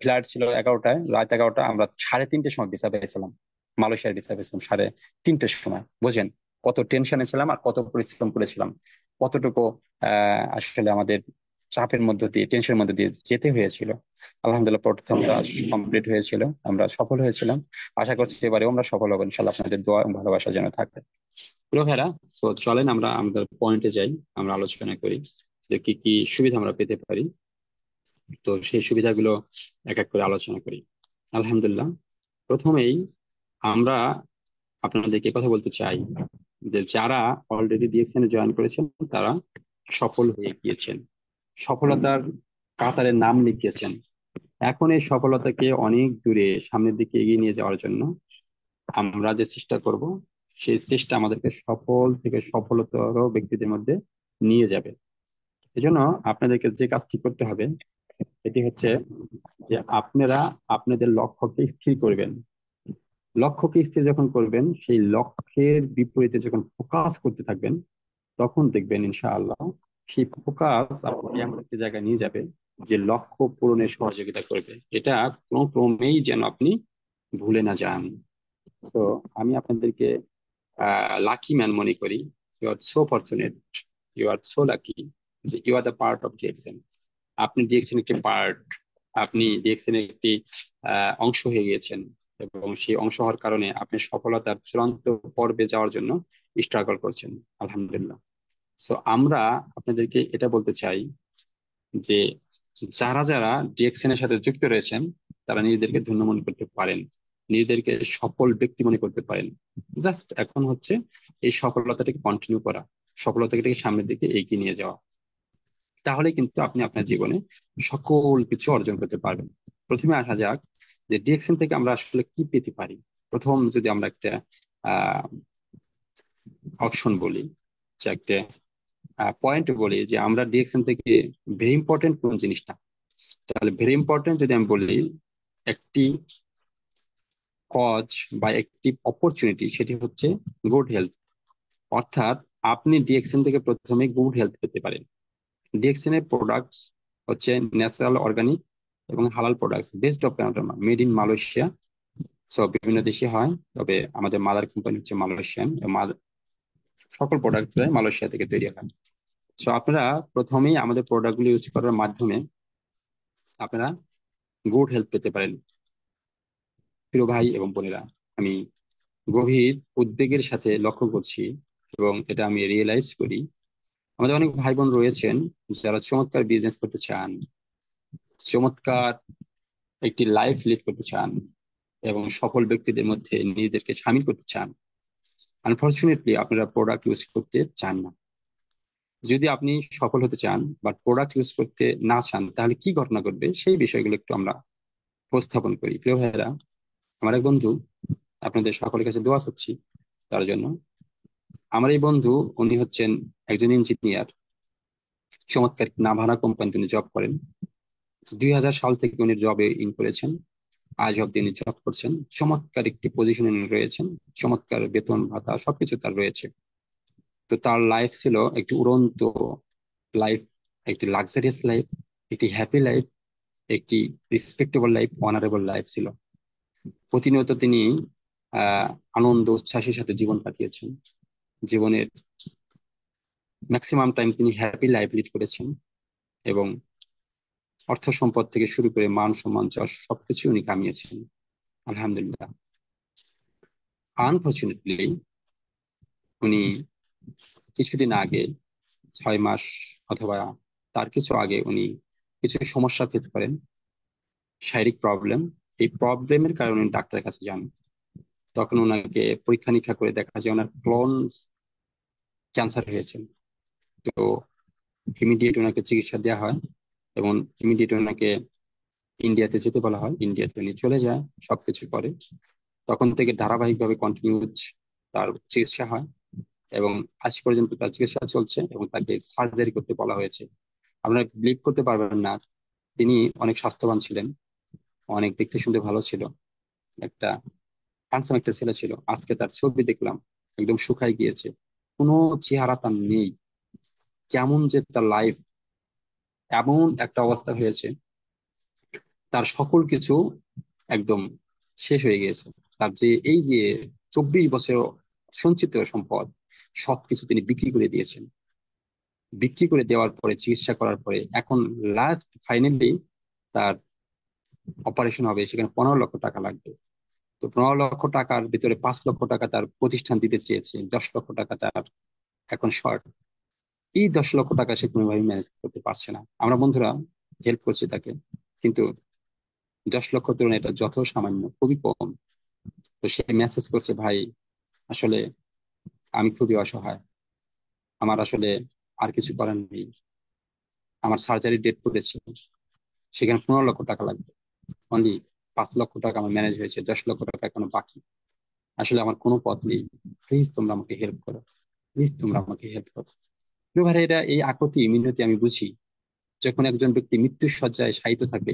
Speaker 4: ফ্লাইট ছিল 11টায়, রাত 11টা, আমরা 3:30টার সময় ভিসা পেয়েছিলাম, মালয়েশিয়ার ভিসা পেয়েছিলাম 3:30টার সময়। বুঝেন কত টেনশনে ছিলাম আর কত পরিশ্রম করেছিলাম, কতটুকু আসলে আমাদের চাপের মধ্য দিয়ে, টেনশনের মধ্যে দিয়ে যেতে হয়েছিল। আলহামদুলিল্লাহ প্রথমটা কমপ্লিট হয়েছিল, আমরা সফল হয়েছিলাম। আশা করছি এবারেও আমরা সফল হবো ইনশাল্লাহ, আপনাদের দোয়া এবং ভালোবাসা যেন থাকে। প্রিয় ভাইরা, তো চলেন আমরা আমাদের পয়েন্টে যাই, আমরা আলোচনা করি যে কি কি সুবিধা আমরা পেতে পারি। তো সেই সুবিধাগুলো এক এক করে আলোচনা করি। আলহামদুলিল্লাহ, প্রথমেই আমরা আপনাদেরকে কথা বলতে চাই যে যারা অলরেডি ডিএক্সএন জয়েন করেছেন তারা সফল হয়ে গিয়েছেন, সফলতার কাতারে নাম লিখিয়েছেন। এখন এই সফলতাকে অনেক দূরে সামনের দিকে এগিয়ে নিয়ে যাওয়ার জন্য আমরা যে চেষ্টা করব, সেই চেষ্টা আমাদেরকে সফল থেকে সফলতর ব্যক্তিদের মধ্যে নিয়ে যাবে। এজন্য আপনাদেরকে যে কাজটি করতে হবে এটি হচ্ছে যে আপনারা আপনাদের লক্ষ্যকে স্থির করবেন। লক্ষ্যকে স্থির যখন করবেন, সেই লক্ষ্যের বিপরীতে যখন ফোকাস করতে থাকবেন, তখন দেখবেন ইনশাআল্লাহ সেই ফোকাস আপনাকে এমন একটি জায়গায় নিয়ে যাবে যে লক্ষ্য পূরণে সহযোগিতা করবে। এটা কোনো ক্রমেই যেন আপনি ভুলে না যান। তো আমি আপনাদেরকে লাকি ম্যান মনে করি। You are so fortunate, you are so lucky যে you are the part of DXN. আপনি ডিএক্সএন একটি পার্ট, আপনি ডিএক্সএন একটি অংশ হয়ে গিয়েছেন, এবং সেই অংশ হওয়ার কারণে আপনি সফলতার চূড়ান্ত পর্বে যাওয়ার জন্য স্ট্রাগল করছেন। আলহামদুলিল্লাহ। সো আমরা আপনাদেরকে এটা বলতে চাই যে যারা যারা ডিএক্সএন এর সাথে যুক্ত রয়েছেন তারা নিজেদেরকে ধন্য মনে করতে পারেন, নিজেদেরকে সফল ব্যক্তি মনে করতে পারেন। জাস্ট এখন হচ্ছে এই সফলতাটাকে কন্টিনিউ করা, সফলতাটাকে সামনের দিকে এগিয়ে নিয়ে যাওয়া। তাহলে কিন্তু আপনি আপনার জীবনে সকল কিছু অর্জন করতে পারবেন। প্রথমে আসা যাক যে ডিএক্সএন থেকে আমরা আসলে কি পেতে পারি। প্রথম যদি আমরা একটা অপশন বলি, যে একটা পয়েন্ট বলি যে আমরা ডিএক্সএন থেকে ভেরি ইম্পর্টেন্ট কোন জিনিসটা, তাহলে ভেরি ইম্পর্টেন্ট যদি আমি বলি একটি কজ বা একটি অপরচুনিটি, সেটি হচ্ছে গুড হেলথ। অর্থাৎ আপনি ডিএক্সএন থেকে প্রথমে গুড হেলথ পেতে পারেন। ডিএক্সএন এর প্রোডাক্টস হচ্ছে ন্যাচারাল, অর্গানিক এবং হালাল products, best of panorama, made in Malaysia. So বিভিন্ন দেশে হয়, তবে আমাদের মাদার কোম্পানি হচ্ছে মালয়েশিয়ান, সকল প্রোডাক্ট মালয়েশিয়া থেকে তৈরি হয়। সো আপনারা প্রথমেই আমাদের প্রোডাক্টগুলো ইউজ করার মাধ্যমে আপনারা গুড হেলথ পেতে পারেন। প্রিয় ভাই এবং বোনেরা, আমি গভীর উদ্বেগের সাথে লক্ষ্য করছি এবং এটা আমি রিয়েলাইজ করি, আমাদের অনেক ভাই বোন রয়েছেন যারা চমৎকার বিজনেস করতে চান, চমৎকার একটি লাইফ লিড করতে চান এবং সফল ব্যক্তিদের মধ্যে নিজেদেরকে সামিল করতে চান। আনফরচুনেটলি আপনারা প্রোডাক্ট ইউজ করতে চান না। যদি আপনি সফল হতে চান বাট প্রোডাক্ট ইউজ করতে না চান, তাহলে কি ঘটনা ঘটবে সেই বিষয়গুলো একটু আমরা উপস্থাপন করি। প্রিয় ভাইয়েরা, আমার এক বন্ধু, আপনাদের সকলের কাছে দোয়া করছি তার জন্য। আমার এই বন্ধু, উনি হচ্ছেন একজন ইঞ্জিনিয়ার, চমৎকার নাভানা কোম্পানি তিনি জব করেন। 2000 সাল থেকে উনি জবে ইন করেছেন, আজ অব্দি উনি জব করছেন, চমৎকার একটি পজিশনে রয়েছেন, চমৎকার বেতন ভাতা সবকিছু তার রয়েছে। তো তার লাইফ ছিল একটি উড়ন্ত লাইফ, একটি লাক্সারিয়াস লাইফ, একটি হ্যাপি লাইফ, একটি রেসপেক্টেবল লাইফ, অনারেবল লাইফ ছিল। প্রতিনিয়ত তিনি আনন্দ উচ্ছ্বাসের সাথে জীবন কাটিয়েছেন, জীবনের ম্যাক্সিমাম টাইম তিনি হ্যাপি লাইফ লিড করেছেন। এবং অর্থ সম্পদ থেকে শুরু করে মান সম্মান যশ সবকিছু উনি কামিয়েছেন, আলহামদুলিল্লাহ। আনফর্চুনেটলি উনি কিছুদিন আগে, 6 মাস অথবা তার কিছু আগে উনি কিছু সমস্যা ফেস করেন, শারীরিক প্রবলেম। এই প্রবলেমের কারণে উনি ডাক্তারের কাছে যান। তখন ওনাকে পরীক্ষা নিরীক্ষা করে দেখা যায় ওনার ক্লোন ক্যান্সার হয়েছে। তো ইমিডিয়েট ওনাকে চিকিৎসা দেওয়া হয় এবং ইমিডিয়েট ওনাকে ইন্ডিয়াতে যেতে বলা হয়। ইন্ডিয়াতে উনি চলে যায়, সবকিছু করে। তখন থেকে ধারাবাহিকভাবে কন্টিনিউজ তার চিকিৎসা হয় এবং আজ পর্যন্ত তার চিকিৎসা চলছে এবং তাকে সার্জারি করতে বলা হয়েছে। আপনারা বিলিভ করতে পারবেন না, তিনি অনেক স্বাস্থ্যবান ছিলেন, অনেক দেখতে শুনতে ভালো ছিল, একটা হ্যান্ডসাম একটা ছেলে ছিল। আজকে তার ছবি দেখলাম, একদম শুকায় গিয়েছে, কোনো চেহারা তার নেই। কেমন যে তার লাইফ, এমন একটা অবস্থা হয়েছে, তার সকল কিছু একদম শেষ হয়ে গিয়েছে। তার যে এই যে 24 বছর সঞ্চিত সম্পদ সবকিছু তিনি বিক্রি করে দিয়েছেন। বিক্রি করে দেওয়ার পরে, চিকিৎসা করার পরে, এখন লাস্ট ফাইনালি তার অপারেশন হবে, সেখানে 15 লক্ষ টাকা লাগবে। তো 15 লক্ষ টাকার ভিতরে 5 লক্ষ টাকা তার প্রতিষ্ঠান দিতে চেয়েছে, 10 লক্ষ টাকা তার এখন শর্ট। এই 10 লক্ষ টাকা সে কোনোভাবে ম্যানেজ করতে পারছে না। আমরা বন্ধুরা হেল্প করছি তাকে, কিন্তু 10 লক্ষ তুলনায় এটা যত সামান্য, খুবই কম। তো সে মেসেজ করছে, ভাই আসলে আমি খুবই অসহায়, আমার আসলে আর কিছু করার নেই, আমার সার্জারি ডেট পড়েছে, সেখানে 15 লক্ষ টাকা লাগবে। অনলি 5 লক্ষ টাকা আমার ম্যানেজ হয়েছে, 10 লক্ষ টাকা এখনো বাকি। আসলে আমার কোনো পথ নেই, প্লিজ তোমরা আমাকে হেল্প করো, প্লিজ তোমরা আমাকে হেল্প করো। তো ভাই এটা এই আকুতি মিনতি আমি বুঝি। যখন একজন ব্যক্তি মৃত্যুর শয্যায় শায়িত থাকে,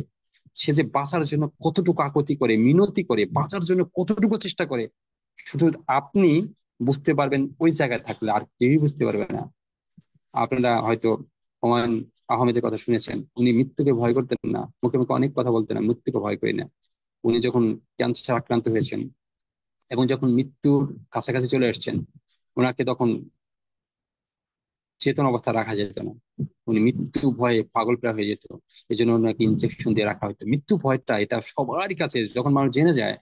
Speaker 4: সে যে বাঁচার জন্য কতটুকু আকুতি করে, মিনতি করে, বাঁচার জন্য কতটুকু চেষ্টা করে, শুধু আপনি বুঝতে পারবেন, ওই জায়গায় থাকলে আর কেউই বুঝতে পারবে না। আপনারা হয়তো হুমায়ুন আহমেদের কথা শুনেছেন, উনি মৃত্যুকে ভয় করতেন না, মুখে মুখে অনেক কথা বলতেন না, মৃত্যুকে ভয় করি না। উনি যখন ক্যান্সার আক্রান্ত হয়েছেন এবং যখন মৃত্যুর কাছাকাছি চলে এসেছেন, ওনাকে তখন চেতন অবস্থা রাখা যেত না, উনি মৃত্যু ভয়ে পাগল প্রায় হয়ে যেত। এই জন্য ওনাকে ইনজেকশন দিয়ে রাখা হতো। মৃত্যু ভয়টা এটা সবারই কাছে, যখন মানুষ জেনে যায়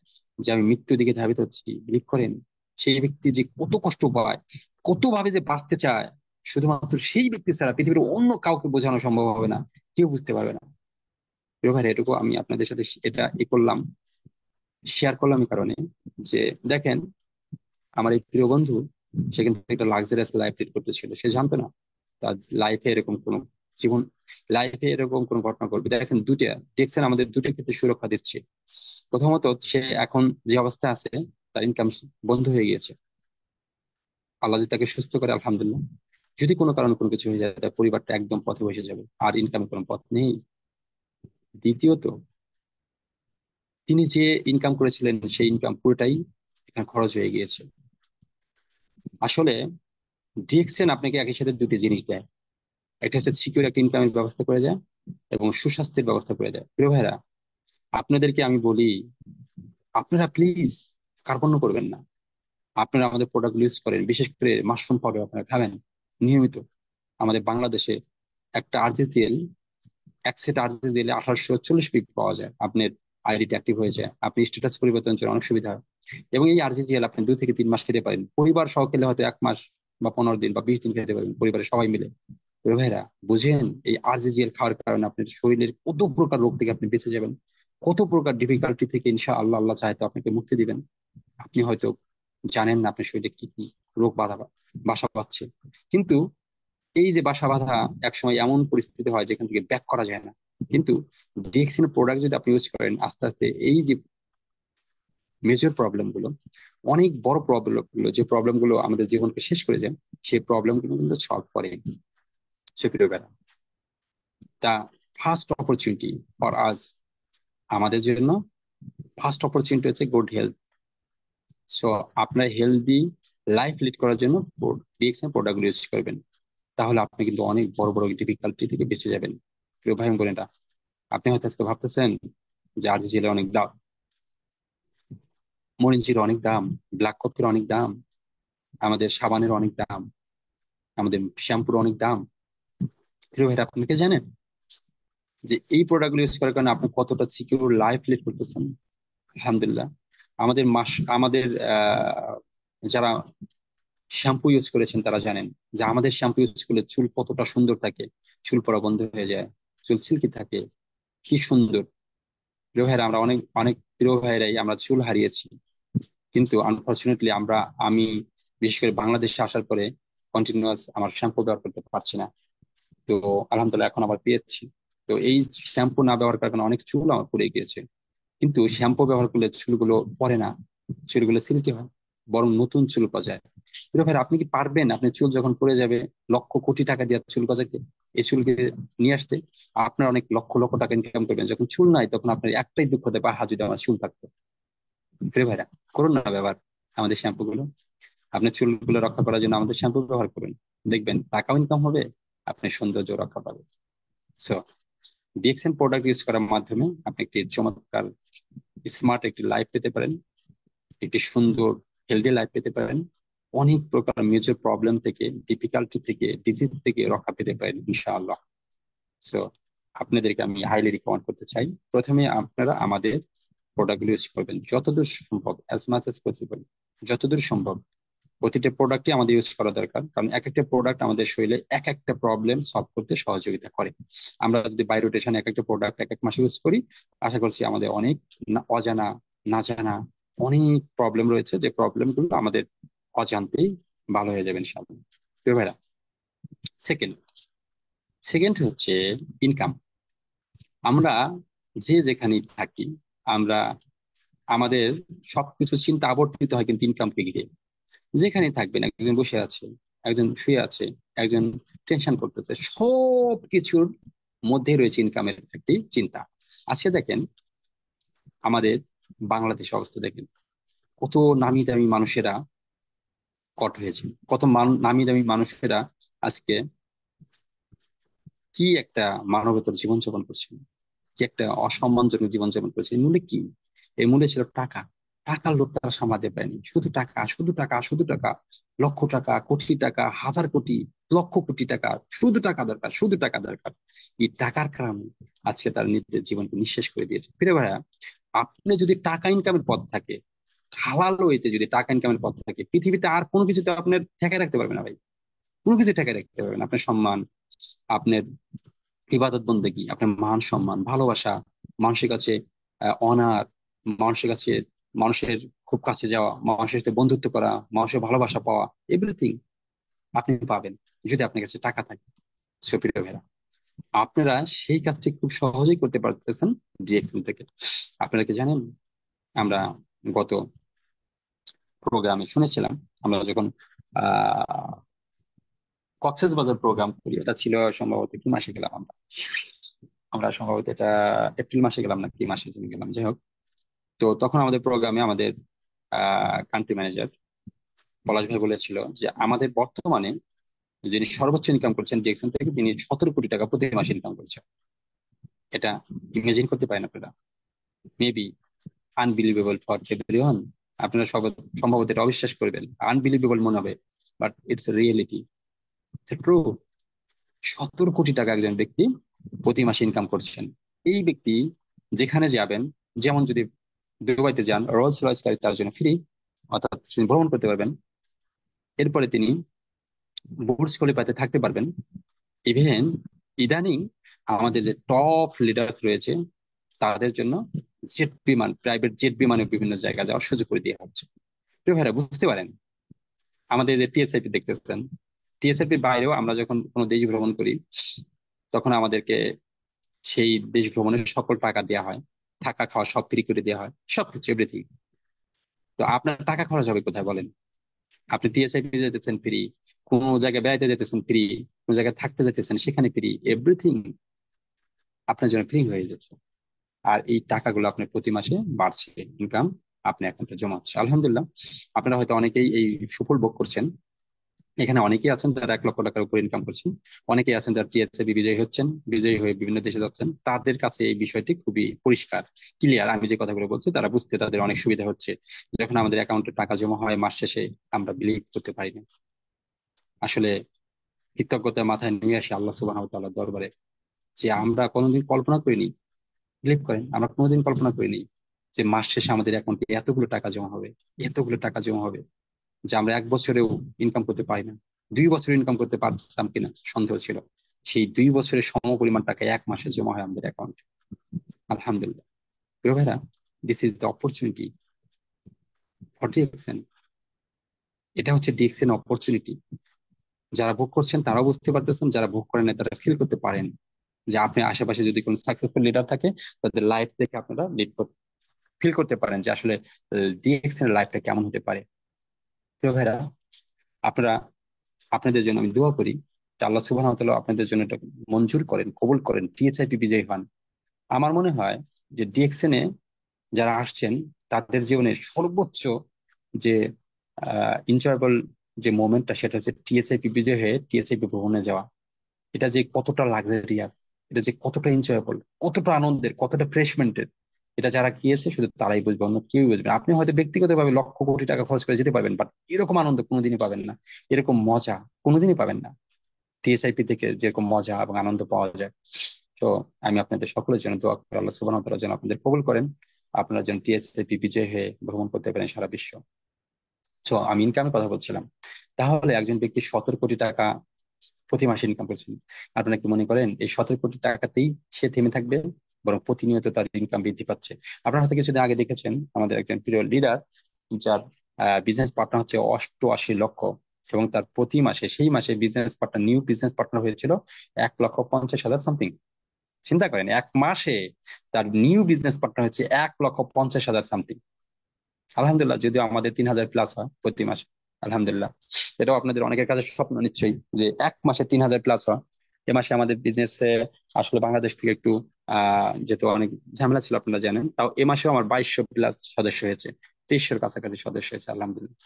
Speaker 4: যে আমি মৃত্যুর দিকে ধাবিত হচ্ছি, বিলিভ করেন সেই ব্যক্তি যে কত কষ্ট পায়, কত ভাবে যে বাঁচতে চায়, শুধুমাত্র সেই ব্যক্তি ছাড়া পৃথিবীর অন্য কাউকে বোঝানো সম্ভব হবে না, কেউ বুঝতে পারবে না। প্রিয় ভাই, এটুকু আমি আপনাদের সাথে এটা করলাম, শেয়ার করলাম এই কারণে যে দেখেন, আমার এই প্রিয় বন্ধু, সে কিন্তু একটা লাক্সারিয়াস লাইফ লিড করতেছিল। সে জানতো না তার লাইফে এরকম কোন জীবন, লাইফে এরকম কোন ঘটনা ঘটবে। দেখেন, দুটা দেখছেন, আমাদের দুটো ক্ষেত্রে সুরক্ষা দিচ্ছে। প্রথমত, সে এখন যে অবস্থায় আছে, তার ইনকাম বন্ধ হয়ে গিয়েছে। আল্লাহ যদি তাকে সুস্থ করে, আলহামদুলিল্লাহ। যদি কোনো কারণে কোনো কিছু হয়ে যায়, তার পরিবারটা একদম পথে বসে যাবে, আর ইনকামের কোনো পথ নেই। দ্বিতীয়ত, তিনি যে ইনকাম করেছিলেন, সেই ইনকাম পুরোটাই এখানে খরচ হয়ে গিয়েছে। আসলে ডিএক্সএন আপনাকে একই সাথে দুটি জিনিস দেয়, একটা হচ্ছে সিকিউর একটা ইনকামের ব্যবস্থা করে যায় এবং সুস্বাস্থ্যের ব্যবস্থা করে দেয়। প্রিয় ভাইরা, আপনাদেরকে আমি বলি, আপনারা প্লিজ কার্পণ্য করবেন না। আপনারা আমাদের প্রোডাক্ট ইউজ করেন, বিশেষ করে মাশরুম পাউডার আপনারা খাবেন নিয়মিত। আমাদের বাংলাদেশে একটা আরজিজিএল, এক সেট আরজিজিএল 1840 পিক পাওয়া যায়। আপনার আইডিটা অ্যাক্টিভ হয়ে যায়, আপনি স্ট্যাটাস পরিবর্তন করেন, অনেক সুবিধা হয়। এবং এই আরজিজিএল আপনি 2 থেকে 3 মাস খেতে পারেন, পরিবার সহ খেলে হয়তো 1 মাস বা 15 দিন বা 20 দিন খেতে পারবেন পরিবারের সবাই মিলে। প্রিয় ভাইরা, বুঝেন এই আরজিজিএল খাওয়ার কারণে আপনার শরীরের কত প্রকার রোগ থেকে আপনি বেঁচে যাবেন, কত প্রকার ডিফিকাল্টি থেকে ইনশাআল্লাহ আল্লাহ চাইতে আপনাকে মুক্তি দিবেন। আপনি হয়তো জানেন না আপনার শরীরে কি কি রোগ বাসা বাঁধছে, কিন্তু এই যে বাসা বাঁধা একসময় এমন পরিস্থিতি হয় যেখান থেকে ব্যাক করা যায় না। কিন্তু ডিএক্সিন প্রোডাক্ট যদি আপনি ইউজ করেন, আস্তে আস্তে এই যে মেজর প্রবলেম গুলো, অনেক বড় প্রবলেম গুলো, যে প্রবলেম গুলো আমাদের জীবনকে শেষ করে যায়, সেই প্রবলেম গুলো কিন্তু সলভ করে। সুপ্রিয় বেলা, the first opportunity for us, আমাদের জন্য ফার্স্ট অপরচুনিটি হচ্ছে গুড হেলথ। সো আপনার হেলদি লাইফ লিড করার জন্য ডিএক্সএন প্রোডাক্ট গুলো ইউজ করবেন, তাহলে আপনি কিন্তু অনেক বড় বড় ডিফিকাল্টি থেকে বেঁচে যাবেন। প্রিয় ভাই বোনেরা, আপনি হয়তো আজকে ভাবতেছেন যে আরজিএল অনেক দাম, মরিচির অনেক দাম, ব্ল্যাক কফির অনেক দাম, আমাদের সাবানের অনেক দাম, আমাদের শ্যাম্পুর অনেক দাম। প্রিয় ভাইরা, আপনাকে জানেন যে এই প্রোডাক্ট গুলো ইউজ করার কারণে আপনি কতটা সিকিউর লাইফ লিড করতেছেন। আলহামদুলিল্লাহ। আমাদের যারা শ্যাম্পু ইউজ করেছেন তারা জানেন যে আমাদের শ্যাম্পু ইউজ করলে চুল কতটা সুন্দর থাকে, চুল পড়া বন্ধ হয়ে যায়, চুল সিল্কি থাকে, কি সুন্দর। প্রিয় ভাইরা, আমরা অনেক অনেক প্রিয় ভাইরাই আমরা চুল হারিয়েছি, কিন্তু আনফরচুনেটলি আমি বিশেষ করে বাংলাদেশে আসার পরে কন্টিনিউয়াস আমার শ্যাম্পু ব্যবহার করতে পারছি না। তো আলহামদুলিল্লাহ এখন আবার পেয়েছি। তো এই শ্যাম্পু না ব্যবহার করার কারণে অনেক চুল আমার পড়ে গিয়েছে, কিন্তু শ্যাম্পু ব্যবহার করলে চুলগুলো পড়ে না, চুলগুলো সিল্কি হয়, বরং নতুন চুল গজায়। প্রিয় ভাই, আপনি কি পারবেন আপনার চুল যখন পড়ে যাবে লক্ষ কোটি টাকা দিয়ে চুল গজাতে, এই চুলকে নিয়ে আসতে? আপনার অনেক লক্ষ লক্ষ টাকা ইনকাম করবেন, যখন চুল নাই তখন আপনার একটাই দুঃখ হতে পারে, যদি আমার চুল থাকতো। প্রিয় ভাইরা, করুন না ব্যবহার আমাদের শ্যাম্পু গুলো। আপনার চুলগুলো রক্ষা করার জন্য আমাদের শ্যাম্পু ব্যবহার করুন, দেখবেন টাকাও ইনকাম হবে, আপনি সৌন্দর্য রক্ষা পাবেন। সো ডিএক্সএন প্রোডাক্ট ইউজ করার মাধ্যমে আপনি একটি চমৎকার স্মার্ট একটি লাইফ পেতে পারেন, একটি সুন্দর হেলদি লাইফ পেতে পারেন, অনেক প্রকার মেজর প্রবলেম থেকে, ডিফিকাল্টি থেকে, ডিজিজ থেকে রক্ষা পেতে পারেন ইনশাআল্লাহ। সো আপনাদেরকে আমি হাইলি রিকমেন্ড করতে চাই, প্রথমে আপনারা আমাদের প্রোডাক্টগুলো ইউজ করবেন যতদূর সম্ভব, অ্যাজ মাচ অ্যাজ পসিবল, যতদূর সম্ভব। প্রতিটা প্রোডাক্টই আমাদের ইউজ করা দরকার, কারণ এক একটা প্রোডাক্ট আমাদের শরীরে এক একটা প্রবলেম সলভ করতে সহযোগিতা করে। আমরা যদি বাই রোটেশন এক একটা প্রোডাক্ট এক এক মাসে ইউজ করি, আশা করছি আমাদের অনেক অজানা, না জানা অনেক প্রবলেম রয়েছে, যে প্রবলেম গুলো আমাদের অজান্তেই ভালো হয়ে যাবে ইনশাআল্লাহ। তো ভাইরা, সেকেন্ড সেকেন্ড হচ্ছে ইনকাম। আমরা যে যেখানেই থাকি, আমরা আমাদের সবকিছু চিন্তা আবর্তিত হয় কিন্তু ইনকামকে ঘিরে। যেখানে থাকবেন, একজন বসে আছে, একজন শুয়ে আছে, একজন টেনশন করতেছে, সব কিছুর মধ্যে রয়েছে ইনকামের একটি চিন্তা। আজকে দেখেন আমাদের বাংলাদেশের অবস্থা দেখেন, কত নামি দামি মানুষেরা কট হয়েছে, কত নামি দামি মানুষেরা আজকে কি একটা মানবতার জীবনযাপন করছেন, কি একটা অসম্মানজনক জীবনযাপন করছে। এর মূলে কি? এর মূলে ছিল টাকা। টাকার লোভ তারা সামলাতে পারেনি, শুধু টাকা, শুধু টাকা, শুধু টাকা, লক্ষ টাকা, কোটি টাকা, হাজার কোটি, লক্ষ কোটি টাকা, শুধু টাকা দরকার, শুধু টাকা দরকার। এই টাকার কারণে আজকে তার নিজের জীবনকে নিঃশেষ করে দিয়েছে। ফিরে ভাইয়া, আপনি যদি টাকা ইনকামের পথ থাকে, হালাল ওয়েতে যদি টাকা ইনকামের পথ থাকে, পৃথিবীতে আর কোনো কিছুতে আপনার ঠেকায় রাখতে পারবে না ভাই, কোনো কিছু ঠেকায় রাখতে পারবে না। আপনার সম্মান, আপনার ইবাদত বন্দেগী, আপনার মান সম্মান, ভালোবাসা, মানুষের কাছে অনার, মানুষের কাছে, মানুষের খুব কাছে যাওয়া, মানুষের সাথে বন্ধুত্ব করা, মানুষের ভালোবাসা পাওয়া, এভরিথিং আপনি পাবেন যদি আপনার কাছে টাকা থাকে। সুপ্রিয় ভাইরা, আপনারা সেই কাজটি খুব সহজেই করতে পারতেছেন ডিএক্সএল থেকে। আপনারা কি জানেন, আমরা গত প্রোগ্রামে শুনেছিলাম, আমরা যখন আহ কক্সবাজার প্রোগ্রাম করি, এটা ছিল সম্ভবত কি মাসে গেলাম আমরা, সম্ভবত এটা এপ্রিল মাসে গেলাম না কি মাসে জন্য গেলাম, যাই হোক। তো তখন আমাদের প্রোগ্রামে আমাদের কান্ট্রি ম্যানেজার পলাশ ভাই বলেছিল যে আমাদের বর্তমানে যিনি সর্বোচ্চ ইনকাম করছেন ডিএক্সএন থেকে, তিনি 17 কোটি টাকা প্রতি মাসে ইনকাম করছেন। এটা ইমেজিন করতে পারেন আপনারা? Maybe unbelievable for everyone. আপনারা সব সম্ভবত এটা অবিশ্বাস করবেন, আনবিলিভেবল মনে হবে, but it's a reality, it's a true. 17 কোটি টাকা একজন ব্যক্তি প্রতি মাসে ইনকাম করছেন। এই ব্যক্তি যেখানে যাবেন, যেমন যদি দুবাইতে যান, রোলস রয়েস গাড়ি তার জন্য ফ্রি, অর্থাৎ তিনি ভ্রমণ করতে পারবেন। এরপরে তিনি বুর্জ খলিফাতে থাকতে পারবেন। ইভেন ইদানিং আমাদের যে টপ লিডার রয়েছে তাদের জন্য জেট বিমান, প্রাইভেট জেট বিমানে বিভিন্ন জায়গায় যাওয়ার সুযোগ করে দেওয়া হচ্ছে। প্রিয় ভাইরা, বুঝতে পারেন আমাদের যে টিএসআইপি দেখতেছেন, টিএসআইপির বাইরেও আমরা যখন কোনো দেশ ভ্রমণ করি, তখন আমাদেরকে সেই দেশ ভ্রমণের সকল টাকা দেওয়া হয়, থাকা খাওয়া সব ফ্রি করে দেওয়া হয়, সবকিছু এভরিথিং। তো আপনার টাকা খরচ হবে কোথায় বলেন? আপনি টিএসআইপি যেতেছেন ফ্রি, কোনো জায়গায় বেড়াইতে যেতেছেন ফ্রি, কোনো জায়গায় থাকতে যেতেছেন সেখানে ফ্রি, এভরিথিং আপনার জন্য ফ্রি হয়ে যাচ্ছে। আর এই টাকাগুলো আপনার প্রতি মাসে বাড়ছে, ইনকাম আপনি অ্যাকাউন্টে জমা হচ্ছে। আলহামদুলিল্লাহ, আপনারা হয়তো অনেকেই এই সুফল ভোগ করছেন। এখানে অনেকেই আছেন যারা 1 লক্ষ টাকার উপর ইনকাম করছেন, অনেকেই আছেন যারা টিএসএবি বিজয়ী হচ্ছেন, বিজয়ী হয়ে বিভিন্ন দেশে যাচ্ছেন। তাদের কাছে এই বিষয়টি খুবই পরিষ্কার, ক্লিয়ার। আমি যে কথাগুলো বলছি তারা বুঝতে তাদের অনেক সুবিধা হচ্ছে। যখন আমাদের অ্যাকাউন্টে টাকা জমা হয় মাস শেষে, আমরা বিলিভ করতে পারি না। আসলে কৃতজ্ঞতা মাথায় নিয়ে আসি আল্লাহ সুবহানাহু ওয়া তাআলার দরবারে, যে আমরা কোনোদিন কল্পনা করিনি, বিলিভ করেন, আমরা কোনোদিন কল্পনা করিনি যে মাস শেষে আমাদের অ্যাকাউন্টে এতগুলো টাকা জমা হবে, এতগুলো টাকা জমা হবে, যে আমরা 1 বছরেও ইনকাম করতে পারি না, 2 বছর ইনকাম করতে পারতাম কিনা সন্দেহ ছিল। সেই 2 বছরের সম পরিমাণ টাকা 1 মাসে জমা হয় আমাদের অ্যাকাউন্টে। আলহামদুলিল্লাহ। প্রিয় ভাইরা, this is the opportunity for DXN. এটা হচ্ছে ডিএক্সএন অপরচুনিটি। যারা ভোগ করছেন তারাও বুঝতে পারতেছেন, যারা ভোগ করেন না তারা ফিল করতে পারেন যে আপনি আশেপাশে যদি কোনো সাকসেসফুল লিডার থাকে তাদের লাইফ দেখে আপনারা ফিল করতে পারেন যে আসলে ডিএক্সএন এর লাইফটা কেমন হতে পারে। প্রিয় ভাইরা, আপনারা, আপনাদের জন্য আমি দোয়া করি যে আল্লাহ সুবহানাহু ওয়া তাআলা আপনাদের জন্য এটা মঞ্জুর করেন, কবুল করেন, টিএচআইপি বিজয়ী হন। আমার মনে হয় যে ডিএক্সএন এ যারা আসছেন তাদের জীবনের সর্বোচ্চ যে এনজয়েবল যে মোমেন্টটা, সেটা হচ্ছে টিএচআইপি বিজয় হয়ে টিএচআইপি ভ্রমণে যাওয়া। এটা যে কতটা লাক্সারিয়াস, এটা যে কতটা এনজয়েবল, কতটা আনন্দের, কতটা ফ্রেশমেন্টের, এটা যারা গিয়েছে শুধু তারাই বুঝবে, অন্য কেউ বুঝবে না। আপনি হয়তো ব্যক্তিগতভাবে লক্ষ কোটি টাকা খরচ করে যেতে পারবেন, বাট এরকম আনন্দ কোনোদিনই পাবেন না, এরকম মজা কোনোদিনই পাবেন না টিএসআইপি থেকে যেরকম মজা এবং আনন্দ পাওয়া যায়। তো আমি আপনাদের সকলের জন্য দোয়া করি আল্লাহ সুবহানাহু ওয়া তাআলা যেন আপনাদের কবুল করেন, আপনারা যেন টিএসআইপি বিজয় হয়ে ভ্রমণ করতে পারেন সারা বিশ্ব। তো আমি ইনকামের কথা বলছিলাম। তাহলে একজন ব্যক্তি 17 কোটি টাকা প্রতি মাসে ইনকাম করছেন, আপনারা কি মনে করেন এই 17 কোটি টাকাতেই সে থেমে থাকবে? বরং প্রতিনিয়ত তার ইনকাম বৃদ্ধি পাচ্ছে। আপনারা হয়তো কিছুদিন আগে দেখেছেন আমাদের একজন প্রিয় লিডার, যার বিজনেস পার্টনার হচ্ছে 88 লক্ষ, এবং তার প্রতি মাসে, সেই মাসে business partner, new business partner হয়েছিল 1,50,000 সামথিং। চিন্তা করেন, 1 মাসে তার নিউ বিজনেস পার্টনার হচ্ছে 1,50,000 সামথিং। আলহামদুলিল্লাহ, যদিও আমাদের 3,000 প্লাস হয় প্রতি মাসে। আলহামদুলিল্লাহ, এটাও আপনাদের অনেকের কাছে স্বপ্ন নিশ্চয়ই, যে 1 মাসে 3,000 প্লাস হয়। এ মাসে আমাদের বিজনেসে আসলে বাংলাদেশ থেকে একটু যেহেতু অনেক ঝামেলা ছিল আপনারা জানেন, তাও এ মাসেও আমার 2,200 প্লাস সদস্য হয়েছে, 2300 কাছাকাছি সদস্য হয়েছে। আলহামদুলিল্লাহ।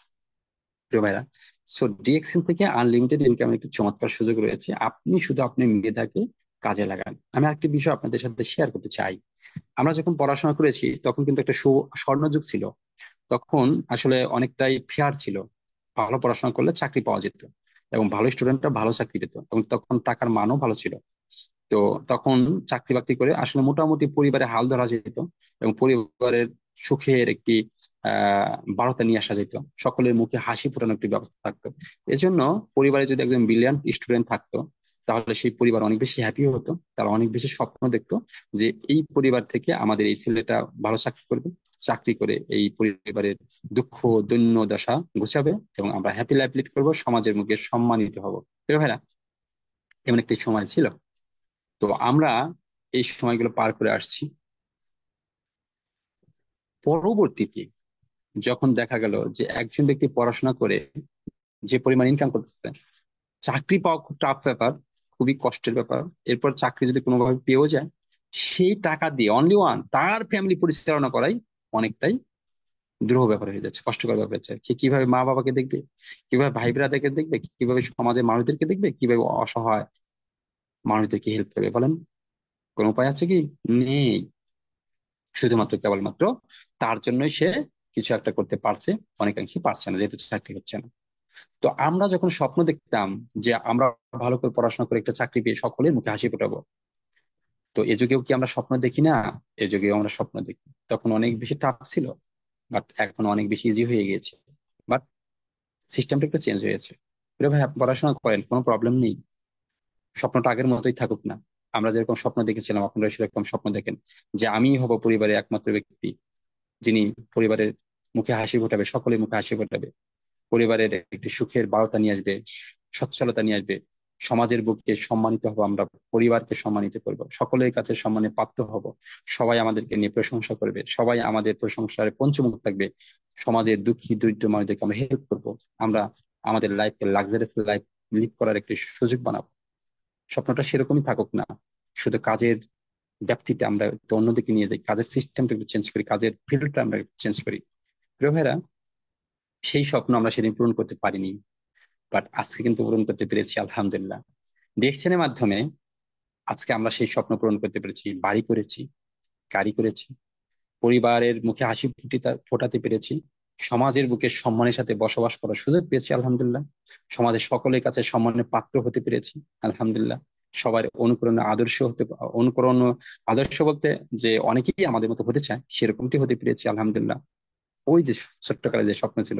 Speaker 4: প্রিয় ভাইরা, সো ডিএক্সএন থেকে আনলিমিটেড ইনকামের একটি চমৎকার সুযোগ রয়েছে, আপনি শুধু আপনার মেধাকে কাজে লাগান। আমি আরেকটি বিষয় আপনাদের সাথে শেয়ার করতে চাই। আমরা যখন পড়াশোনা করেছি তখন কিন্তু একটা স্বর্ণযুগ ছিল। তখন আসলে অনেকটাই ফেয়ার ছিল, ভালো পড়াশোনা করলে চাকরি পাওয়া যেত এবং ভালো স্টুডেন্টরা ভালো চাকরি পেত, এবং তখন টাকার মানও ভালো ছিল। তো তখন চাকরি বাকরি করে আসলে মোটামুটি পরিবারে হাল ধরা যেত, এবং পরিবারের সুখের একটি বার্তা নিয়ে আসা যেত, সকলের মুখে হাসি ফোটানোর একটি ব্যবস্থা থাকতো। এজন্য পরিবারে যদি একজন ব্রিলিয়ান্ট স্টুডেন্ট থাকতো তাহলে সেই পরিবার অনেক বেশি হ্যাপি হতো, তারা অনেক বেশি স্বপ্ন দেখতো যে এই পরিবার থেকে আমাদের এই ছেলেটা ভালো চাকরি করবে, চাকরি করে এই পরিবারের দুঃখ দৈন্য দশা ঘুচাবে, এবং আমরা হ্যাপি লাইফ লিড করবো, সমাজের মুখে সম্মানিত হব। প্রিয় ভাইরা, এমন একটি সময় ছিল। তো আমরা এই সময়গুলো পার করে আসছি। পরবর্তীতে যখন দেখা গেল যে একজন ব্যক্তি পড়াশোনা করে যে পরিমাণ ইনকাম করতেছে, চাকরি পাওয়া খুব টাফ ব্যাপার, খুবই কষ্টের ব্যাপার। এরপর চাকরি যদি কোনোভাবে পেয়েও যায়, সেই টাকা দিয়ে অনলি ওয়ান তার ফ্যামিলি পরিচালনা করাই অনেকটাই দুরূহ ব্যাপার হয়ে যাচ্ছে, কষ্টকর ব্যাপার হচ্ছে। সে কিভাবে মা বাবাকে দেখবে, কিভাবে ভাই ব্রাদারকে দেখবে, কিভাবে সমাজের মানুষদেরকে দেখবে, কিভাবে অসহায় মানুষদেরকে হেল্প করবে? বলেন, কোনো উপায় আছে কি? নেই। শুধুমাত্র কেবলমাত্র তার জন্যই সে কিছু একটা করতে পারছে, অনেকাংশে পারছে না, যেহেতু চাকরি হচ্ছে না। তো আমরা যখন স্বপ্ন দেখতাম যে আমরা ভালো করে পড়াশোনা করে একটা চাকরি পেয়ে সকলের মুখে হাসি ফোটাবো, তো এ যুগেও কি আমরা স্বপ্ন দেখি না? এ যুগেও আমরা স্বপ্ন দেখি। তখন অনেক বেশি টাফ ছিল, বাট এখন অনেক বেশি ইজি হয়ে গিয়েছে। বাট সিস্টেমটা একটু চেঞ্জ হয়েছে। প্রিয় ভাই, আপনি পড়াশোনা করেন, কোনো প্রবলেম নেই, স্বপ্নটা আগের মতোই থাকুক না। আমরা যেরকম স্বপ্ন দেখেছিলাম আপনারা সেরকম স্বপ্ন দেখেন, যে আমি হব পরিবারের একমাত্র ব্যক্তি যিনি পরিবারের মুখে হাসি ফোটাবে, সকলের মুখে হাসি ফোটাবে, পরিবারের একটি সুখের বার্তা নিয়ে আসবে, সচ্ছলতা নিয়ে আসবে, সমাজের বুকে সম্মানিত হব আমরা, পরিবারকে সম্মানিত করব, সকলের কাছে সম্মানের পাত্র হব, সবাই আমাদেরকে নিয়ে প্রশংসা করবে, সবাই আমাদের প্রশংসার পঞ্চমুখ থাকবে, সমাজের দুঃখী দরিদ্র মানুষদেরকে আমরা হেল্প করব, আমরা আমাদের লাইফকে লাক্সারিয়াস লাইফ লিড করার একটি সুযোগ বানাবো। স্বপ্নটা সেরকমই থাকুক না, শুধু কাজের ব্যাপ্তিটা আমরা একটু অন্যদিকে নিয়ে যাই, কাজের সিস্টেমটা একটু চেঞ্জ করি, কাজের ফিল্ডটা আমরা একটু চেঞ্জ করি। প্রিয় ভাইরা, সেই স্বপ্ন আমরা সেদিন পূরণ করতে পারিনি, বাট আজকে কিন্তু পূরণ করতে পেরেছি আলহামদুলিল্লাহ। ডিএক্সএন মাধ্যমে আজকে আমরা সেই স্বপ্ন পূরণ করতে পেরেছি, বাড়ি করেছি, গাড়ি করেছি, পরিবারের মুখে হাসি ফোটাতে পেরেছি, সমাজের বুকে সম্মানের সাথে বসবাস করার সুযোগ পেয়েছি আলহামদুলিল্লাহ, সমাজের সকলের কাছে সম্মানের পাত্র হতে পেরেছি আলহামদুলিল্লাহ, সবার অনুকরণীয় আদর্শ অনুকরণ আদর্শ বলতে যে অনেকেই আমাদের মতো হতে চায়, সেরকমটি হতে পেরেছি আলহামদুলিল্লাহ। ওই যে ছোট্টকালে যে স্বপ্ন ছিল,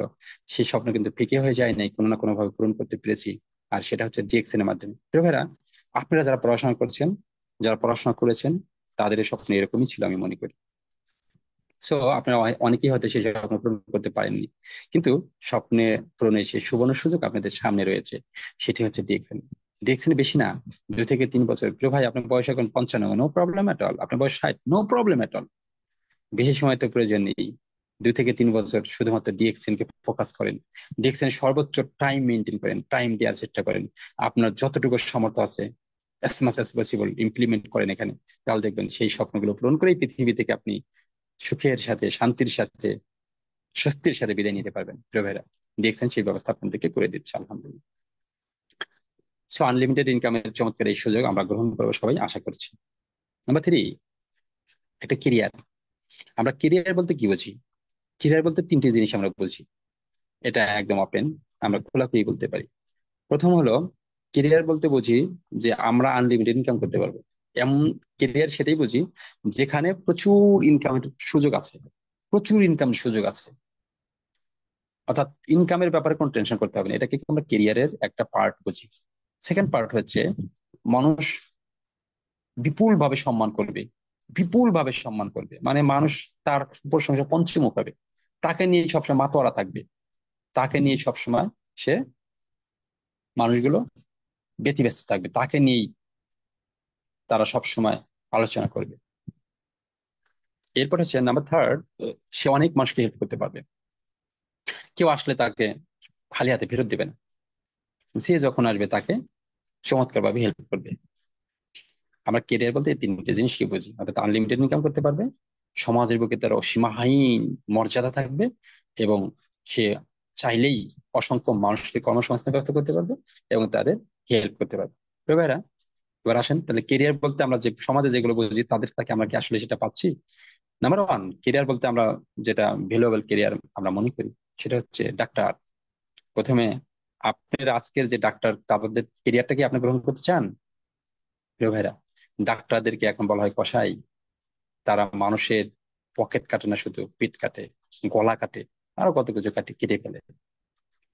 Speaker 4: সেই স্বপ্ন কিন্তু ফিকে হয়ে যায় নাই, কোনো না কোনো ভাবে পূরণ করতে পেরেছি। আর সেটা হচ্ছে ডিএক্সএন এর মাধ্যমে। প্রিয় ভাইরা, আপনারা যারা পড়াশোনা করছেন, যারা পড়াশোনা করেছেন, তাদের এই স্বপ্ন এরকমই ছিল আমি মনে করি। সো আপনারা অনেকেই হয়তো সেই স্বপ্ন পূরণ করতে পারেননি, কিন্তু স্বপ্নে পূরণের সেই সুবর্ণ সুযোগ আপনাদের সামনে রয়েছে, সেটি হচ্ছে ডিএক্সএন। ডিএক্সএন বেশি না, 2 থেকে 3 বছর। প্রিয় ভাই, আপনার বয়স এখন 55, নো প্রবলেম এট অল। আপনার বয়স 60, নো প্রবলেম এট অল। বেশি সময় তো প্রয়োজন নেই। 2 থেকে 3 বছর শুধুমাত্র ডিএক্সএন কে ফোকাস করেন, ডিএক্সএন সর্বোচ্চ টাইম মেনটেন করেন, টাইম দেওয়ার চেষ্টা করেন। আপনার যতটুকু সামর্থ্য আছে as much as possible implement করেন এখানে। তাহলে দেখবেন সেই স্বপ্নগুলো পূরণ করেই পৃথিবী থেকে আপনি সুখের সাথে, শান্তির সাথে, স্বস্তির সাথে বিদায় নিতে পারবেন। প্রিয় ভাইরা, ডিএক্সএন সেই ব্যবস্থা আপনাদেরকে করে দিচ্ছে আলহামদুলিল্লাহ। সো আনলিমিটেড ইনকামের চমৎকার এই সুযোগ আমরা গ্রহণ করবো সবাই, আশা করছি। নাম্বার 3, একটা কেরিয়ার। আমরা কেরিয়ার বলতে কি বুঝি? কেরিয়ার বলতে 3টি জিনিস আমরা বুঝি, এটা একদম ওপেন, আমরা খোলাখুলি বলতে পারি। প্রথম হলো, কেরিয়ার বলতে বুঝি যে আমরা আনলিমিটেড ইনকাম করতে পারবো। এমন কেরিয়ার সেটাই বুঝি যেখানে প্রচুর ইনকামের সুযোগ আছে, প্রচুর ইনকামের সুযোগ আছে। অর্থাৎ ইনকামের ব্যাপারে কোনো টেনশন করতে হবে না, এটাকে আমরা কেরিয়ারের একটা পার্ট বুঝি। সেকেন্ড পার্ট হচ্ছে, মানুষ বিপুল ভাবে সম্মান করবে, বিপুল ভাবে সম্মান করবে, মানে মানুষ তার প্রশংসা পঞ্চমুখ হবে, তাকে নিয়ে সবসময় মাতোয়ারা থাকবে, তাকে নিয়ে সবসময় সে মানুষগুলো ব্যতিব্যস্ত থাকবে, তাকে নিয়েই তারা সবসময় আলোচনা করবে। এরপর হচ্ছে নাম্বার 3, সে অনেক মানুষকে হেল্প করতে পারবে। কেউ আসলে তাকে খালি হাতে ফেরত দেবে না, সে যখন আসবে তাকে চমৎকার ভাবে হেল্প করবে। আমরা কেরিয়ার বলতে এই 3টে জিনিসকে বুঝি, অর্থাৎ আনলিমিটেড ইনকাম করতে পারবে, সমাজের বুকে তার অসীমাহীন মর্যাদা থাকবে, এবং সে চাইলেই অসংখ্য মানুষকে কর্মসংস্থান ব্যবস্থা করতে পারবে এবং তাদের হেল্প করতে পারবে। তো ভাইরা, এবার আসেন তাহলে কেরিয়ার বলতে আমরা যে সমাজে যেগুলো বুঝি তাদের থেকে আমরা কি আসলে সেটা পাচ্ছি? নাম্বার 1, কেরিয়ার বলতে আমরা যেটা ভ্যালুয়েবল কেরিয়ার আমরা মনে করি, সেটা হচ্ছে ডাক্তার। প্রথমে আপনার আজকের যে ডাক্তার, তাদের কেরিয়ারটা কি আপনি গ্রহণ করতে চান? প্রিয় ভাইরা, ডাক্তারদেরকে এখন বলা হয় কসাই। তারা মানুষের পকেট কাটে না, শুধু পিঠ কাটে, গলা কাটে, আরো কত কিছু কাটে, কেটে ফেলে।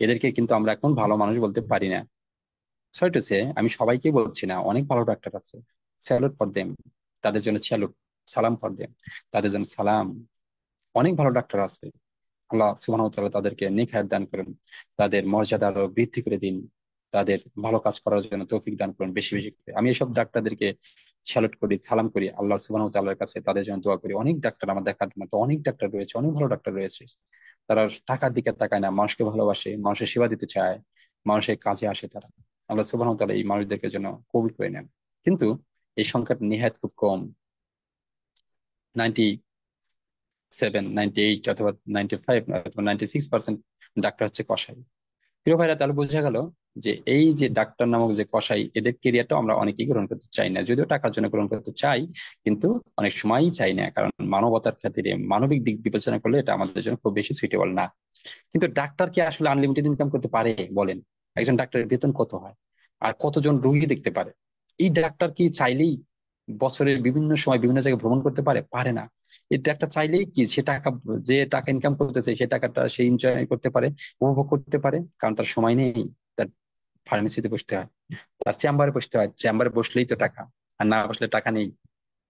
Speaker 4: এদেরকে কিন্তু আমরা এখন ভালো মানুষ বলতে পারি না। সরি টু সে, আমি সবাইকে বলছি না, অনেক ভালো ডাক্তার আছে, স্যালুট ফর দেম, তাদের জন্য স্যালুট, সালাম ফর দেম, তাদের জন্য সালাম। অনেক ভালো ডাক্তার আছে, আল্লাহ সুবহানাহু ওয়া তাআলা তাদেরকে নেক হায়াত দান করেন, তাদের মর্যাদা আরো বৃদ্ধি করে দিন, তাদের ভালো কাজ করার জন্য তৌফিক দান করেন বেশি বেশি করে। আমি এসব ডাক্তারদেরকে স্যালুট করি, সালাম করি, আল্লাহ সুবহানাহু ওয়া তাআলার কাছে তাদের জন্য দোয়া করি। অনেক ডাক্তার আমার দেখার মতো অনেক ডাক্তার রয়েছে, অনেক ভালো ডাক্তার রয়েছে। তারা টাকার দিকে তাকায় না, মানুষকে ভালোবাসে, মানুষের সেবা দিতে চায়, মানুষের কাজে আসে তারা। আল্লাহ সুবহানাহু ওয়া তাআলা এই মানুষদেরকে যেন কবুল করে নেন। কিন্তু এই সংখ্যাটা নেহায়েত খুব কম, 97, 98 অথবা 95 অথবা 96% ডাক্তার হচ্ছে কসাই। প্রিয় ভাইরা, তাহলে বোঝা গেল যে এই যে ডাক্তার নামক যে কসাই, এদের কেরিয়ারটাও আমরা অনেকেই গ্রহণ করতে চাই না, যদিও টাকার জন্য গ্রহণ করতে চাই, কিন্তু অনেক সময়ই চাই না, কারণ মানবতার খাতিরে মানবিক দিক বিবেচনা করলে এটা আমাদের জন্য খুব বেশি সুইটেবল না। কিন্তু ডাক্তার কি আসলে আনলিমিটেড ইনকাম করতে পারে বলেন? একজন ডাক্তারের বেতন কত হয়, আর কতজন রোগী দেখতে পারে? এই ডাক্তার কি চাইলেই বছরের বিভিন্ন সময় বিভিন্ন জায়গায় ভ্রমণ করতে পারে? পারে না। এই ডাক্তার চাইলেই কি সে টাকা, যে টাকা ইনকাম করতেছে সে টাকাটা সে এনজয় করতে পারে, উপভোগ করতে পারে? কারণ তার সময় নেই, তার ফার্মেসিতে বসতে হয়, তার চেম্বারে বসতে হয়, চেম্বারে বসলেই তো টাকা, আর না বসলে টাকা নেই।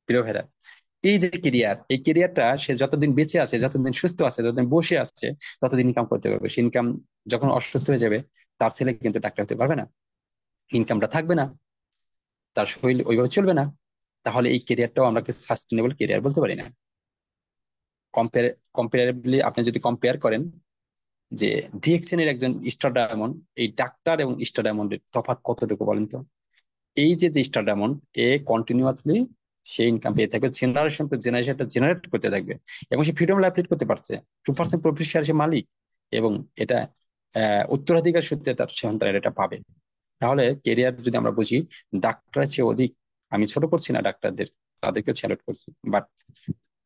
Speaker 4: প্রিয় ভাইরা, এই যে কেরিয়ার, এই কেরিয়ারটা সে যতদিন বেঁচে আছে, যতদিন সুস্থ আছে, যতদিন বসে আছে, ততদিন ইনকাম করতে পারবে। সে ইনকাম যখন অসুস্থ হয়ে যাবে, তার ছেলে কিন্তু ডাক্তার হতে পারবে না, ইনকামটা থাকবে না, তার শরীর ওইভাবে চলবে না। তাহলে এই কেরিয়ারটাও আমরা সাস্টেনেবল কেরিয়ার বলতে পারি না। কম্পেয়ারেবলি আপনি যদি কম্পেয়ার করেন যে ডিএক্সএন এর একজন স্টার ডায়মন্ড, এই ডাক্তার এবং স্টার ডায়মন্ডের তফাৎ কতটুকু বলেন তো? এই যে স্টার ডায়মন্ড, এ কন্টিনিউয়াসলি সে ইনকাম পেয়ে থাকবে, জেনারেশন টু জেনারেশনটা জেনারেট করতে থাকবে, এবং সে ফ্রিডম লাইফ লিড করতে পারছে, 2% প্রফিট শেয়ার সে মালিক, এবং এটা উত্তরাধিকার সূত্রে তার সন্তানের এটা পাবে। তাহলে কেরিয়ার যদি আমরা বুঝি, ডাক্তারের চেয়ে অধিক, আমি ছোট করছি না ডাক্তারদের, তাদেরকেও স্যালুট করছি, বাট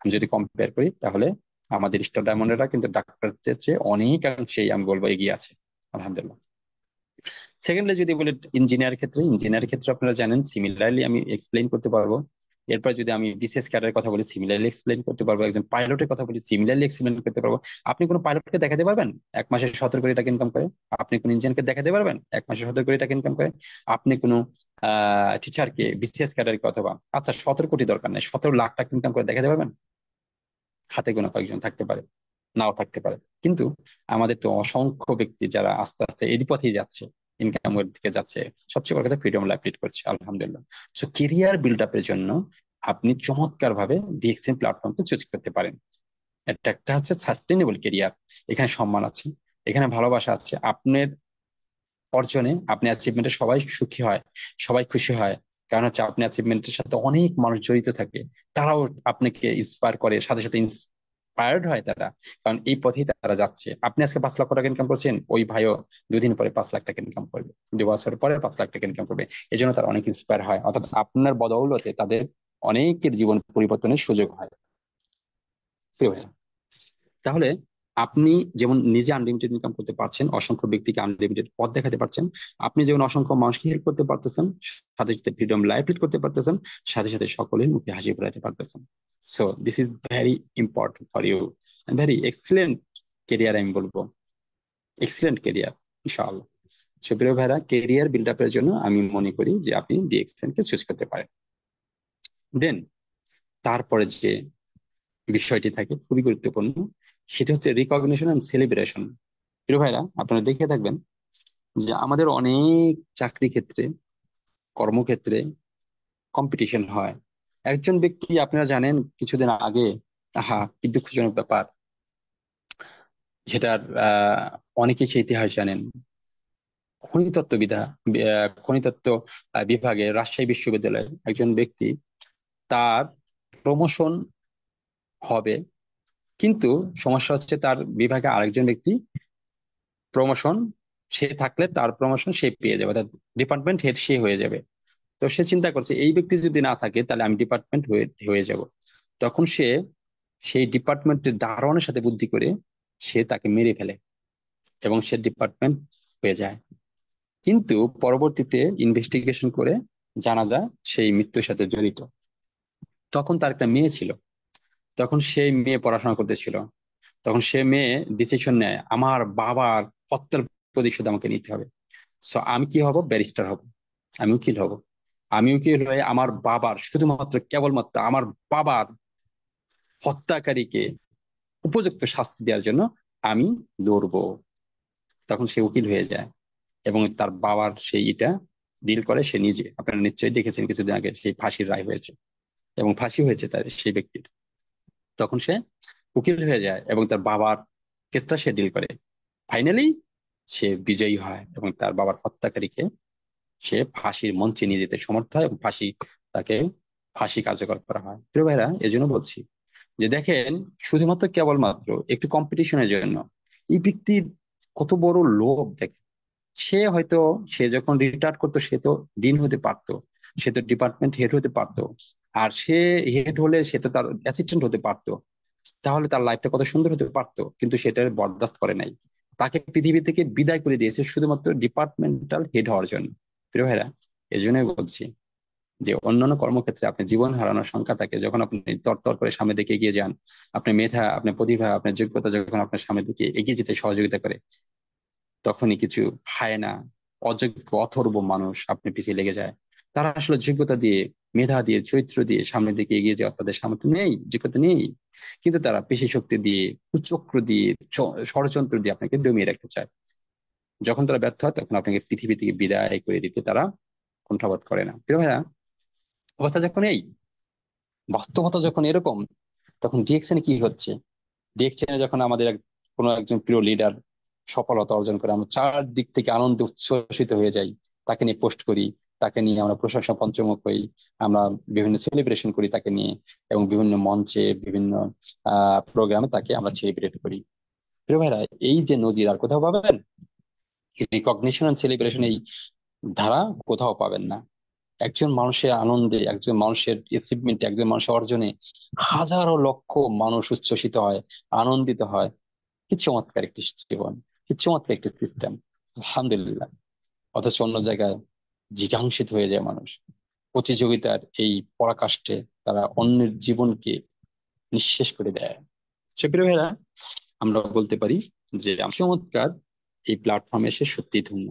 Speaker 4: আমি যদি কম্পেয়ার করি তাহলে আমাদের স্টার ডায়মন্ডেরা কিন্তু ডাক্তারদের চেয়ে অনেকাংশেই আমি বলবো এগিয়ে আছে আলহামদুলিল্লাহ। সেকেন্ডলি যদি বলি ইঞ্জিনিয়ার ক্ষেত্রে আপনারা জানেন সিমিলারলি আমি এক্সপ্লেইন করতে পারবো। এরপর যদি আমি বিসিএস ক্যাডারের কথা বলি সিমিলারলি এক্সপ্লেইন করতে পারবো। একজন পাইলটের কথা বলি সিমিলারলি এক্সপ্লেইন করতে পারবো। আপনি কোনো পাইলটকে দেখাতে পারবেন 1 মাসে 17 কোটি টাকা ইনকাম করে? আপনি কোন ইঞ্জিনিয়ারকে দেখাতে পারবেন 1 মাসে 17 কোটি টাকা ইনকাম করে? আপনি কোনো টিচারকে বিসিএস ক্যাডারকে অথবা আচ্ছা 17 কোটি দরকার নেই, 17 লাখ টাকা ইনকাম করে দেখাতে পারবেন? হাতে গোনা কয়েকজন থাকতে পারে, নাও থাকতে পারে। কিন্তু আমাদের তো অসংখ্য ব্যক্তি যারা আস্তে আস্তে এই পথেই যাচ্ছে, ইনকামের দিকে যাচ্ছে। সবচেয়ে বড় কথা ফ্রিডম লাইফ লিড করছে আলহামদুলিল্লাহ। সো কেরিয়ার বিল্ড আপের জন্য আপনি চমৎকার ভাবে ডিএক্সএন প্ল্যাটফর্মকে চুজ করতে পারেন। এটা একটা হচ্ছে সাস্টেনেবল কেরিয়ার। এখানে সম্মান আছে, এখানে ভালোবাসা আছে। আপনার অর্জনে, আপনি অ্যাচিভমেন্টে সবাই সুখী হয়, সবাই খুশি হয়। কারণ হচ্ছে আপনি অ্যাচিভমেন্টের সাথে অনেক মানুষ জড়িত থাকে, তারাও আপনাকে ইন্সপায়ার করে, সাথে সাথে ইন্সপায়ার্ড হয় তারা। কারণ এই পথেই তারা যাচ্ছে। আপনি আজকে 5 লাখ টাকা ইনকাম করছেন, ওই ভাইও 2 দিন পরে 5 লাখ টাকা ইনকাম করবে, 2 বছর পরে 5 লাখ টাকা ইনকাম করবে। এই জন্য তারা অনেক ইন্সপায়ার হয়, অর্থাৎ আপনার বদৌলতে তাদের অনেকের জীবন পরিবর্তনের সুযোগ হয়। কি বলেন? তাহলে আপনি যেমন নিজে আনলিমিটেড ইনকাম করতে পারছেন, অসংখ্য ব্যক্তিকে আনলিমিটেড পথ দেখাতে পারছেন, আপনি যেমন অসংখ্য মানুষকে হেল্প করতে পারতেছেন, সাথে সাথে ফ্রিডম লাইফ লিড করতে পারতেছেন, সাথে সাথে সকলের মুখে হাসি ফোটাতে পারতেছেন। So this is very important for you, very excellent career আমি বলবো, এক্সিলেন্ট কেরিয়ার ইনশাআল্লাহ। সুপ্রিয় ভাইরা, কেরিয়ার বিল্ড আপের জন্য আমি মনে করি যে আপনি ডিএক্সএন কে চুজ করতে পারেন। দেন তারপরে যে বিষয়টি থাকে খুবই গুরুত্বপূর্ণ, সেটা হচ্ছে রিকগনিশন এন্ড সেলিব্রেশন। প্রিয় ভাইরা, আপনারা দেখে থাকবেন যে আমাদের অনেক চাকরি ক্ষেত্রে, কর্মক্ষেত্রে কম্পিটিশন হয়। একজন ব্যক্তি, আপনারা জানেন কিছুদিন আগে, কি দুঃখজনক ব্যাপার, যেটার অনেকেই সেই ইতিহাস জানেন। খনিতত্ত্ব বিভাগে রাজশাহী বিশ্ববিদ্যালয়ের একজন ব্যক্তি, তার প্রমোশন হবে, কিন্তু সমস্যা হচ্ছে তার বিভাগে আরেকজন ব্যক্তি প্রমোশন, সে থাকলে তার প্রমোশন সে পেয়ে যাবে, তার ডিপার্টমেন্ট হেড সে হয়ে যাবে। তো সে চিন্তা করছে এই ব্যক্তি যদি না থাকে তাহলে আমি ডিপার্টমেন্ট হয়ে হয়ে যাব। তখন সে সেই ডিপার্টমেন্টের দারোয়ানের সাথে বুদ্ধি করে সে তাকে মেরে ফেলে এবং সে ডিপার্টমেন্ট হয়ে যায়। কিন্তু পরবর্তীতে ইনভেস্টিগেশন করে জানা যায় সেই মৃত্যুর সাথে জড়িত। তখন তার একটা মেয়ে ছিল, তখন সেই মেয়ে পড়াশোনা করতেছিল। তখন সে মেয়ে ডিসিশন নেয় আমার বাবার হত্যার প্রতিশোধ আমাকে নিতে হবে। সো আমি কি হব? ব্যারিস্টার হব, আমি উকিল হব। আমি উকিল হয়ে আমার বাবার, শুধুমাত্র কেবলমাত্র আমার বাবার হত্যাকারীকে উপযুক্ত শাস্তি দেওয়ার জন্য আমি লড়বো। তখন সে উকিল হয়ে যায় এবং তার বাবার সেই ইটা ডিল করে সে নিজে। আপনারা নিশ্চয়ই দেখেছেন কিছুদিন আগে সেই ফাঁসির রায় হয়েছে এবং ফাঁসি হয়েছে তার সেই ব্যক্তির। তখন সে উকিল হয়ে যায় এবং তার বাবার কেসটা সে ডিল করে। ফাইনালি সে বিজয়ী হয় এবং তার বাবার হত্যাকারীকে সে ফাঁসির মঞ্চে নিয়ে যেতে সমর্থ হয় এবং তাকে ফাঁসি কার্যকর করা হয়। প্রিয় ভাইরা, এই জন্য বলছি যে দেখেন, শুধুমাত্র কেবলমাত্র একটু কম্পিটিশনের জন্য এই ব্যক্তির কত বড় লোভ দেখে। সে যখন রিটায়ার করতো সে তো ডিন হতে পারতো, সে তো ডিপার্টমেন্ট হেড হতে পারতো, আর সে হেড হলে সে তো তার অ্যাসিস্ট্যান্ট হতে পারতো, তাহলে তার লাইফটা কত সুন্দর হতে পারতো। কিন্তু সেটা বরদাস্ত করে নাই, তাকে পৃথিবী থেকে বিদায় করে দিয়েছে শুধুমাত্র ডিপার্টমেন্টাল হেড হওয়ার জন্য। প্রিয় ভাইরা, এই জন্যই বলছি যে অন্যান্য কর্মক্ষেত্রে আপনি জীবন হারানোর সংখ্যা থাকে, যখন আপনি তরতর করে সামনে দিকে এগিয়ে যান, আপনার মেধা, আপনার প্রতিভা, আপনার যোগ্যতা যখন আপনার সামনের দিকে এগিয়ে যেতে সহযোগিতা করে, তখনই কিছু হায়না, অযোগ্য, অথর্ব মানুষ আপনি পিছিয়ে লেগে যায়। তারা আসলে যোগ্যতা দিয়ে, মেধা দিয়ে, চরিত্র দিয়ে সামনের দিকে এগিয়ে যাওয়ার তাদের সামর্থ্য নেই, যোগ্যতা নেই, কিন্তু তারা পেশি শক্তি দিয়ে, কুচক্র দিয়ে, ষড়যন্ত্র দিয়ে আপনাকে দমিয়ে রাখতে চায়। যখন তারা ব্যর্থ হয় তখন আপনাকে পৃথিবী থেকে বিদায় করে দিতে তারা কুণ্ঠাবোধ করে না। প্রিয় ভাইয়া, অবস্থা যখন এই, বাস্তবতা যখন এরকম, তখন ডিএক্সএনে কি হচ্ছে? ডিএক্সএনে যখন আমাদের কোনো একজন প্রিয় লিডার সফলতা অর্জন করে, আমরা চারদিক থেকে আনন্দে উচ্ছ্বসিত হয়ে যাই, তাকে নিয়ে পোস্ট করি, তাকে নিয়ে আমরা প্রশংসা পঞ্চমুখ হই, আমরা বিভিন্ন সেলিব্রেশন করি তাকে নিয়ে, এবং বিভিন্ন মঞ্চে, বিভিন্ন প্রোগ্রামে তাকে আমরা সেলিব্রেট করি। প্রিয় ভাইরা, এই যে নজির আর কোথাও পাবেন? রিকগনিশন এন্ড সেলিব্রেশন এই ধারা কোথাও পাবেন না। একজন মানুষের আনন্দে, একজন মানুষের অ্যাচিভমেন্টে, একজন মানুষের অর্জনে হাজারো লক্ষ মানুষ উচ্ছ্বসিত হয়, আনন্দিত হয়। কি চমৎকার একটি জীবন, কি চমৎকার একটি সিস্টেম, আলহামদুলিল্লাহ। অথচ অন্য জায়গায় জিঘাংসিত হয়ে যায় মানুষ প্রতিযোগিতার এই পরাকাষ্ঠে। তারা অন্যের জীবনকে নিঃশেষ করে দেয়। সুপ্রিয় ভাইরা, আমরা বলতে পারি যে চমৎকার এই প্ল্যাটফর্মে এসে সত্যি ধন্য।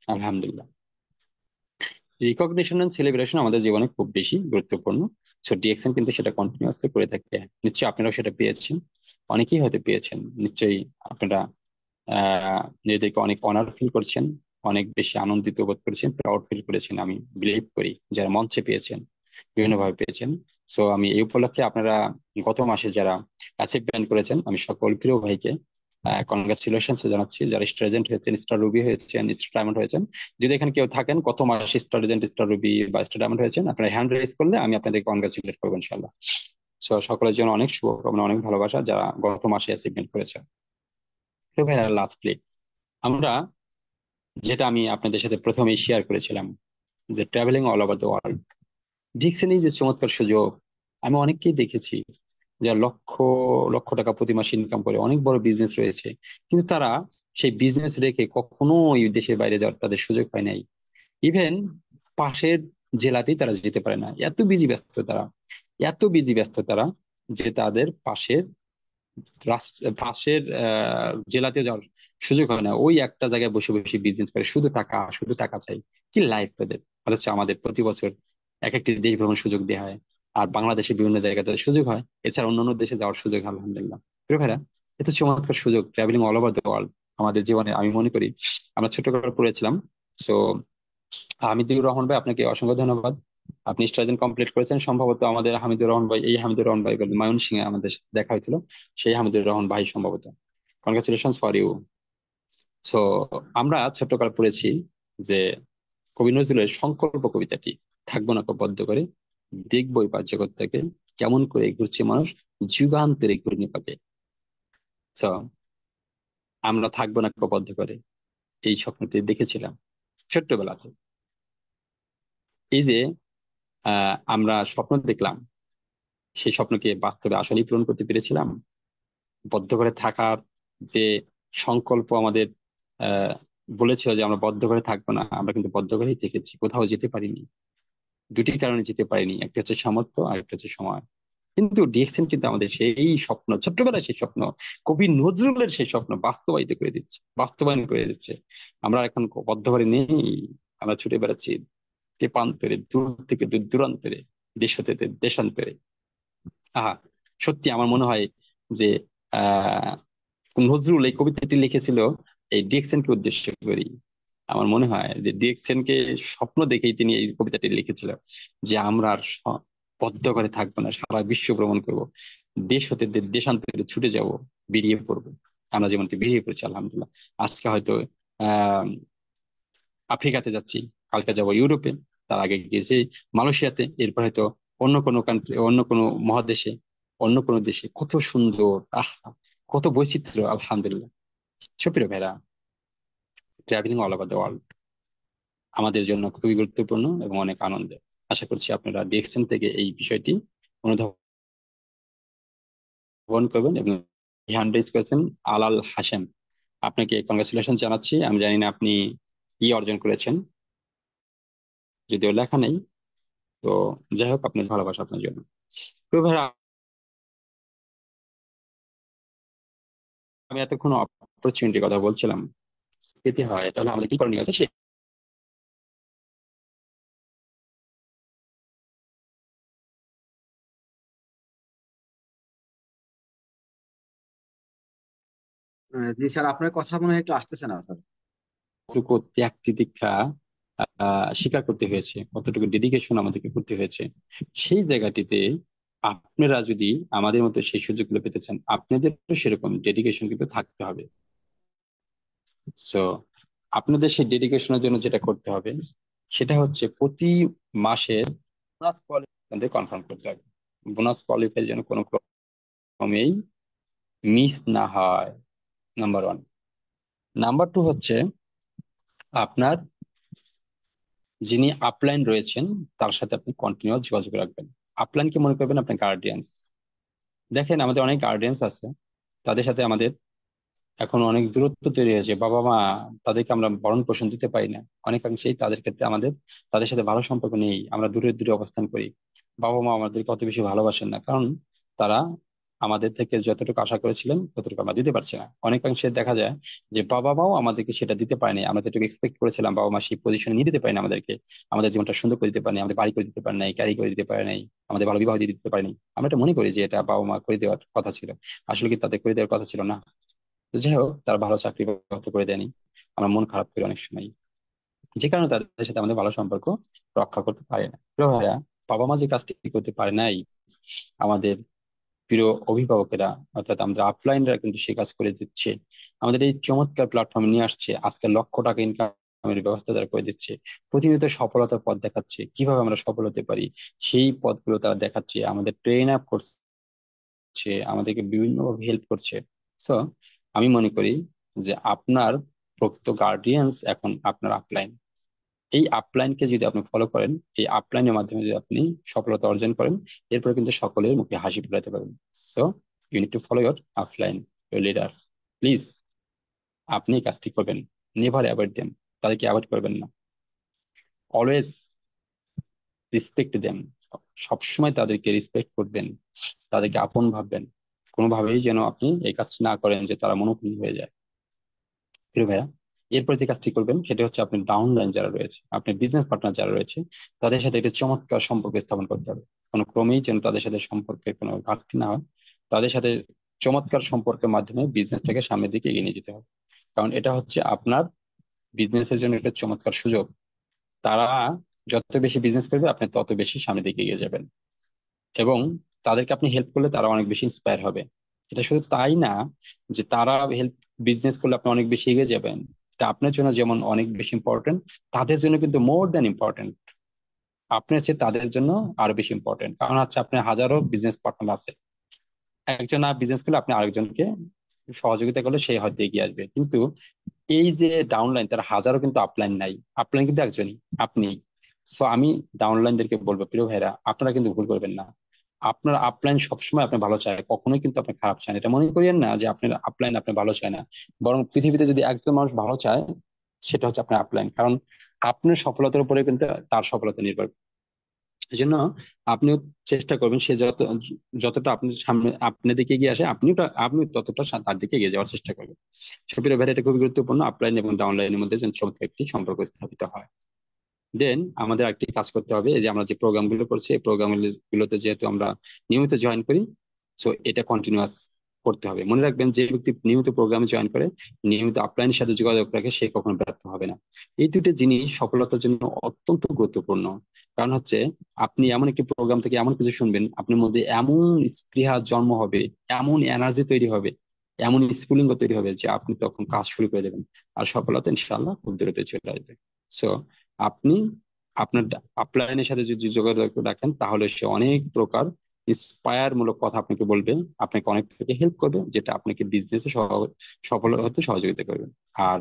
Speaker 4: আলহামদুলিল্লাহ। রিকগনিশন এন্ড সেলিব্রেশন আমাদের জীবনে খুব বেশি গুরুত্বপূর্ণ। সো ডিএক্সএন কিন্তু সেটা কন্টিনিউয়াসলি করে থাকে। নিশ্চয়ই আপনারাও সেটা পেয়েছেন, অনেকেই হয়তো পেয়েছেন। নিশ্চয়ই আপনারা নিজেদেরকে অনেক অনার ফিল করছেন, অনেক বেশি আনন্দিত বোধ করেছেন, প্রাউড ফিল করেছেন। আমি বিলিভ করি যারা মঞ্চে পেয়েছেন, বিভিন্নভাবে পেয়েছেন। সো আমি এই উপলক্ষে আপনারা গত মাসে যারা অ্যাচিভমেন্ট করেছেন, আমি সকল প্রিয় ভাইকে কনগ্রাচুলেশন জানাচ্ছি। যারা স্টার এজেন্ট হয়েছেন, স্টার রুবি হয়েছেন, স্টার ডায়মন্ড হয়েছেন, যদি এখানে কেউ থাকেন কত মাসে স্টার এজেন্ট, স্টার রুবি বা স্টার ডায়মন্ড হয়েছেন, আপনারা হ্যান্ড রেজ করলে আমি আপনাদেরকে কনগ্রাচুলেট করবো ইনশাল্লাহ। সো সকলের জন্য অনেক শুভকামনা, অনেক ভালোবাসা যারা গত মাসে অ্যাচিভমেন্ট করেছেন। তো ভাইরা, লাস্টলি আমরা যেটা আমি আপনাদের সাথে প্রথমেই শেয়ার করেছিলাম যে travelling all over the world, ডিকসন এই যে চমৎকার সুযোগ। আমি অনেককেই দেখেছি যারা লক্ষ লক্ষ টাকা প্রতি মাসে ইনকাম করে, অনেক বড় বিজনেস রয়েছে, কিন্তু তারা সেই বিজনেস রেখে কখনো ওই দেশের বাইরে যাওয়ার তাদের সুযোগ হয় নাই। ইভেন পাশের জেলাতেই তারা যেতে পারে না, এত বিজি ব্যস্ত তারা, এত বিজি ব্যস্ত তারা, যে তাদের পাশের জেলাতে যাওয়ার সুযোগ হয় না। ওই একটা জায়গায় বসে বসে বিজনেস করে, শুধু টাকা, শুধু টাকা চাই। কি লাইফ তাদের! অথচ আমাদের প্রতি বছর এক একটি দেশ ভ্রমণ সুযোগ দেওয়া হয়, আর বাংলাদেশে বিভিন্ন জায়গায় তাদের সুযোগ হয়, এছাড়া অন্যান্য দেশে যাওয়ার সুযোগ হয়, আলহামদুলিল্লাহ। প্রিয় ভাইরা, এত চমৎকার সুযোগ travelling all over the world আমাদের জীবনে। আমি মনে করি আমরা ছোট করে পড়েছিলাম। তো হামিদুর রহমান ভাই, আপনাকে অসংখ্য ধন্যবাদ। আপনি স্টাজেন কমপ্লিট করেছেন সম্ভবত আমাদের হামিদুর রহমান ভাই, এই হামিদুর রহমান ভাই বলে ময়মনসিংহে আমাদের সাথে দেখা হয়েছিল, সেই হামিদুর রহমান ভাই সম্ভবত। Congratulation for you. সো আমরা ছোটকাল পড়েছি যে কবি নজরুলের সংকল্প কবিতাটি, থাকবো না বদ্ধ করে, দেখবো এবার জগৎ থেকে, কেমন করে ঘুরছে মানুষ যুগান্তরে ঘূর্ণিপাতে। তো আমরা থাকবো না বদ্ধ করে, এই স্বপ্নটি দেখেছিলাম ছোট্টবেলাতে। এই যে আমরা স্বপ্ন দেখলাম, সেই স্বপ্নকে বাস্তবে আসলেই পূরণ করতে পেরেছিলাম? বদ্ধ করে থাকার যে সংকল্প আমাদের আহ বলেছিল যে আমরা বদ্ধ করে থাকবো না, আমরা কিন্তু বদ্ধ করেই থেকেছি, কোথাও যেতে পারিনি। দুটি কারণে যেতে পারিনি, একটা হচ্ছে সামর্থ্য আর একটা হচ্ছে সময়। কিন্তু ডিএক্সএন কিন্তু আমাদের সেই স্বপ্ন, ছোট্টবেলায় সেই স্বপ্ন, কবি নজরুলের সেই স্বপ্ন বাস্তবায়িত করে দিচ্ছে, বাস্তবায়ন করে দিচ্ছে। আমরা এখন বদ্ধ করে নেই, আমরা ছুটে বেড়াচ্ছি তেপান্তরে, দূর থেকে দূর দূরান্তরে, দেশ হতে দেশান্তরে। আহা, সত্যি আমার মনে হয় যে আহ নজরুল এই কবিতাটি লিখেছিল এই ডিএক্সএন কে উদ্দেশ্য করি। আমার মনে হয় যে ডিএক্সএন কে স্বপ্ন দেখেই তিনি এই কবিতাটি লিখেছিল যে আমরা আর বদ্ধ করে থাকবো না, সারা বিশ্ব ভ্রমণ করব, দেশ হতে দেশান্তরে ছুটে যাব, বেরিয়ে পড়বো। আমরা যেমনটি বেরিয়ে পড়ছি আলহামদুলিল্লাহ। আজকে হয়তো আহ আফ্রিকাতে যাচ্ছি, কালকে যাব ইউরোপে, তার আগে গিয়েছি মালয়েশিয়াতে, এরপর হয়তো অন্য কোনো কান্ট্রি, অন্য কোনো মহাদেশে, অন্য কোনো দেশে। কত সুন্দর! আহা, কত বৈচিত্র্য! আলহামদুলিল্লাহ। সুপ্রিয় ভাইরা, travelling all over the world আমাদের জন্য খুবই গুরুত্বপূর্ণ এবং অনেক আনন্দের। আশা করছি আপনারা ডিএক্সএন থেকে এই বিষয়টি অনুধাবন করবেন। এবং হ্যান্ড রেজ করেছেন আলাল হাসেম, আপনাকে কংগ্রেচুলেশন জানাচ্ছি। আমি জানি না আপনি কি অর্জন করেছেন, যদিও লেখা নেই, তো যাই হোক, আপনার ভালোবাসা আপনার জন্য। তো ভাইরা, আমি এতক্ষণ অপরচুনিটির কথা বলছিলাম, পেতে হয় তাহলে আমাদের কি করণীয় আছে সে
Speaker 2: জি স্যার, আপনার কথা মনে হয় একটু আসতেছে না স্যার।
Speaker 4: কতটুকু ত্যাগ তিতিক্ষা স্বীকার করতে হয়েছে, কতটুকু ডেডিকেশন আমাদেরকে করতে হয়েছে। সেই জায়গাটিতে আপনারা যদি আমাদের মতো সেই সুযোগগুলো পেতে চান, আপনাদেরও সেরকম ডেডিকেশন কিন্তু থাকতে হবে। তো আপনাদের সেই ডেডিকেশনের জন্য যেটা করতে হবে সেটা হচ্ছে প্রতি মাসের বোনাস কোয়ালিফাই কনফার্ম করতে হবে। বোনাস কোয়ালিফাই যেন কোনো ক্রমেই মিস না হয়, নাম্বার ওয়ান। নাম্বার টু হচ্ছে আপনার যিনি আপলাইন রয়েছেন তার সাথে আপনি কন্টিনিউয়াস যোগাযোগ রাখবেন। আপলাইনকে মনে করবেন আপনার গার্ডিয়ানস। দেখেন আমাদের অনেক গার্ডিয়ানস আছে, তাদের সাথে আমাদের এখন অনেক দূরত্ব তৈরি হয়েছে, বাবা মা তাদেরকে আমরা ভরণ পোষণ দিতে পারি না, অনেকাংশেই তাদের ক্ষেত্রে আমাদের তাদের সাথে ভালো সম্পর্ক নেই, আমরা দূরে দূরে অবস্থান করি। বাবা মা আমাদেরকে অত বেশি ভালোবাসেন না, কারণ তারা আমাদের থেকে যতটুকু আশা করেছিলেন ততটুকু আমরা দিতে পারছি না। অনেকাংশে দেখা যায় যে বাবা মাও আমাদেরকে সেটা দিতে পারেনি, আমরা যেটুকু এক্সপেক্ট করেছিলাম বাবা মা সেই পজিশনে নিয়ে দিতে পারেনি আমাদেরকে। আমাদের জীবনটা সুন্দর করে দিতে পারেনি, আমাদের বাড়ি করে দিতে পারে নাই, গাড়ি করে দিতে পারে নাই, আমাদের ভালো বিবাহ দিয়ে দিতে পারেনি। আমরা এটা মনে করি যে এটা বাবা মা করে দেওয়ার কথা ছিল, আসলে কি তাদের করে দেওয়ার কথা ছিল না। তো যাই হোক, তার ভালো চাকরি বাকরি করে দেয়নি, আমরা মন খারাপ করি অনেক সময়, যে কারণে তাদের সাথে আমাদের ভালো সম্পর্ক রক্ষা করতে পারে না। প্রিয় ভাইয়া, বাবা মা যে কাজটি করতে পারে নাই, আমাদের প্রিয় অভিভাবকেরা অর্থাৎ আমাদের আপলাইনরা কিন্তু সে কাজ করে দিচ্ছে। আমাদের এই চমৎকার প্ল্যাটফর্মে নিয়ে আসছে, আজকে লক্ষ টাকা ইনকামের ব্যবস্থা তারা করে দিচ্ছে, প্রতিনিয়ত সফলতার পথ দেখাচ্ছে, কিভাবে আমরা সফল হতে পারি সেই পথগুলো তারা দেখাচ্ছে, আমাদের ট্রেন আপ করছে, আমাদেরকে বিভিন্ন হেল্প করছে। সো আমি মনে করি যে আপনার প্রকৃত গার্ডিয়ান্স এখন আপনার আপলাইন। এই আপলাইনকে যদি আপনি ফলো করেন, এই আপলাইনের মাধ্যমে যদি আপনি সফলতা অর্জন করেন, এরপরে কিন্তু সকলের মুখে হাসি ফোটাতে পারবেন। So you need to follow your upline, your leader. Please, আপনি এই কাজটি করবেন, নেভার অ্যাভয়েড দেম, তাদেরকে অ্যাভয়েড করবেন না, অলওয়েজ রেসপেক্ট দেম, সবসময় তাদেরকে রেসপেক্ট করবেন, তাদেরকে আপন ভাববেন। কোনোভাবেই যেন আপনি এই কাজটি না করেন যে তারা মনোক্ষুণ্ণ হয়ে যায়। প্রিয় ভাইয়া, এরপর যে কাজটি করবেন সেটা হচ্ছে আপনি ডাউনলাইন যারা রয়েছে, আপনার বিজনেস পার্টনার যারা রয়েছে, তাদের সাথে একটা চমৎকার সম্পর্ক স্থাপন করতে হবে। কোনো ক্রমেই যেন তাদের সাথে সম্পর্কের কোনো ঘাটতি না হয়, তাদের সাথে চমৎকার সম্পর্কের মাধ্যমে বিজনেসটাকে সামনের দিকে এগিয়ে নিয়ে যেতে হবে। কারণ এটা হচ্ছে আপনার বিজনেসের জন্য একটা চমৎকার সুযোগ। তারা যত বেশি বিজনেস করবে আপনি তত বেশি সামনের দিকে এগিয়ে যাবেন, এবং তাদেরকে আপনি হেল্প করলে তারা অনেক বেশি ইন্সপায়ার হবে। এটা শুধু তাই না যে তারা হেল্প বিজনেস করলে আপনি অনেক বেশি এগিয়ে যাবেন, এটা আপনার জন্য যেমন অনেক বেশি ইম্পর্টেন্ট, তাদের জন্য কিন্তু মোর দ্যান ইম্পর্টেন্ট। আপনার চেয়ে তাদের জন্য আরো বেশি ইম্পর্টেন্ট, কারণ হচ্ছে আপনার হাজারো বিজনেস পার্টনার আছে, একজন আর বিজনেস করলে আপনি আরেকজনকে সহযোগিতা করলে সে হয়তো এগিয়ে আসবে। কিন্তু এই যে ডাউনলাইন, তার হাজারো কিন্তু আপলাইন নাই, আপলাইন কিন্তু একজনই, আপনি। সো আমি ডাউনলাইনদেরকে বলবো, প্রিয় ভাইরা, আপনারা কিন্তু ভুল করবেন না। আপনার আপলাইন সবসময় আপনার ভালো চায়, কখনোই কিন্তু আপনি খারাপ চান, এটা মনে করিয়েন না যে আপনার আপলাইন আপনার ভালো চায় না। বরং পৃথিবীতে যদি একজন মানুষ ভালো চায়, সেটা হচ্ছে আপনার আপলাইন, কারণ আপনার সফলতার উপরে কিন্তু তার সফলতা নির্ভর। এই জন্য আপনিও চেষ্টা করবেন সে যতটা আপনার সামনে আপনার দিকে এগিয়ে আসে, আপনি ততটা তার দিকে এগিয়ে যাওয়ার চেষ্টা করবেন। সুপ্রিয় ভাইরা, এটা খুবই গুরুত্বপূর্ণ, আপলাইন এবং ডাউনলাইনের মধ্যে যেন চমৎকার একটি সম্পর্ক স্থাপিত হয়। দেন আমাদের একটি কাজ করতে হবে, এই যে আমরা যে প্রোগ্রাম গুলো করছি, এই প্রোগ্রাম গুলোতে যেহেতু আমরা নিয়মিত জয়েন করি, সো এটা কন্টিনিউয়াস করতে হবে। মনে রাখবেন, যে ব্যক্তি নিয়মিত প্রোগ্রামে জয়েন করে, নিয়মিত আপলাইনের সাথে যোগাযোগ রাখে, সে কখনো ব্যর্থ হবে না। এই দুটো জিনিস সফলতার জন্য অত্যন্ত গুরুত্বপূর্ণ। কারণ হচ্ছে আপনি এমন একটি প্রোগ্রাম থেকে এমন কিছু শুনবেন, আপনার মধ্যে এমন স্পৃহা জন্ম হবে, এমন এনার্জি তৈরি হবে, এমন স্ফুলিঙ্গ তৈরি হবে যে আপনি তখন কাজ শুরু করে দেবেন, আর সফলতা ইনশাআল্লাহ খুব দ্রুত চলে আসবে। সো আপনি আপনার আপলাইনের সাথে যদি যোগাযোগ রাখেন, তাহলে সে অনেক প্রকার ইন্সপায়ার মূলক কথা আপনাকে বলবে, আপনাকে অনেক থেকে হেল্প করবে, যেটা আপনাকে বিজনেসে সফল হতে সহযোগিতা করবে। আর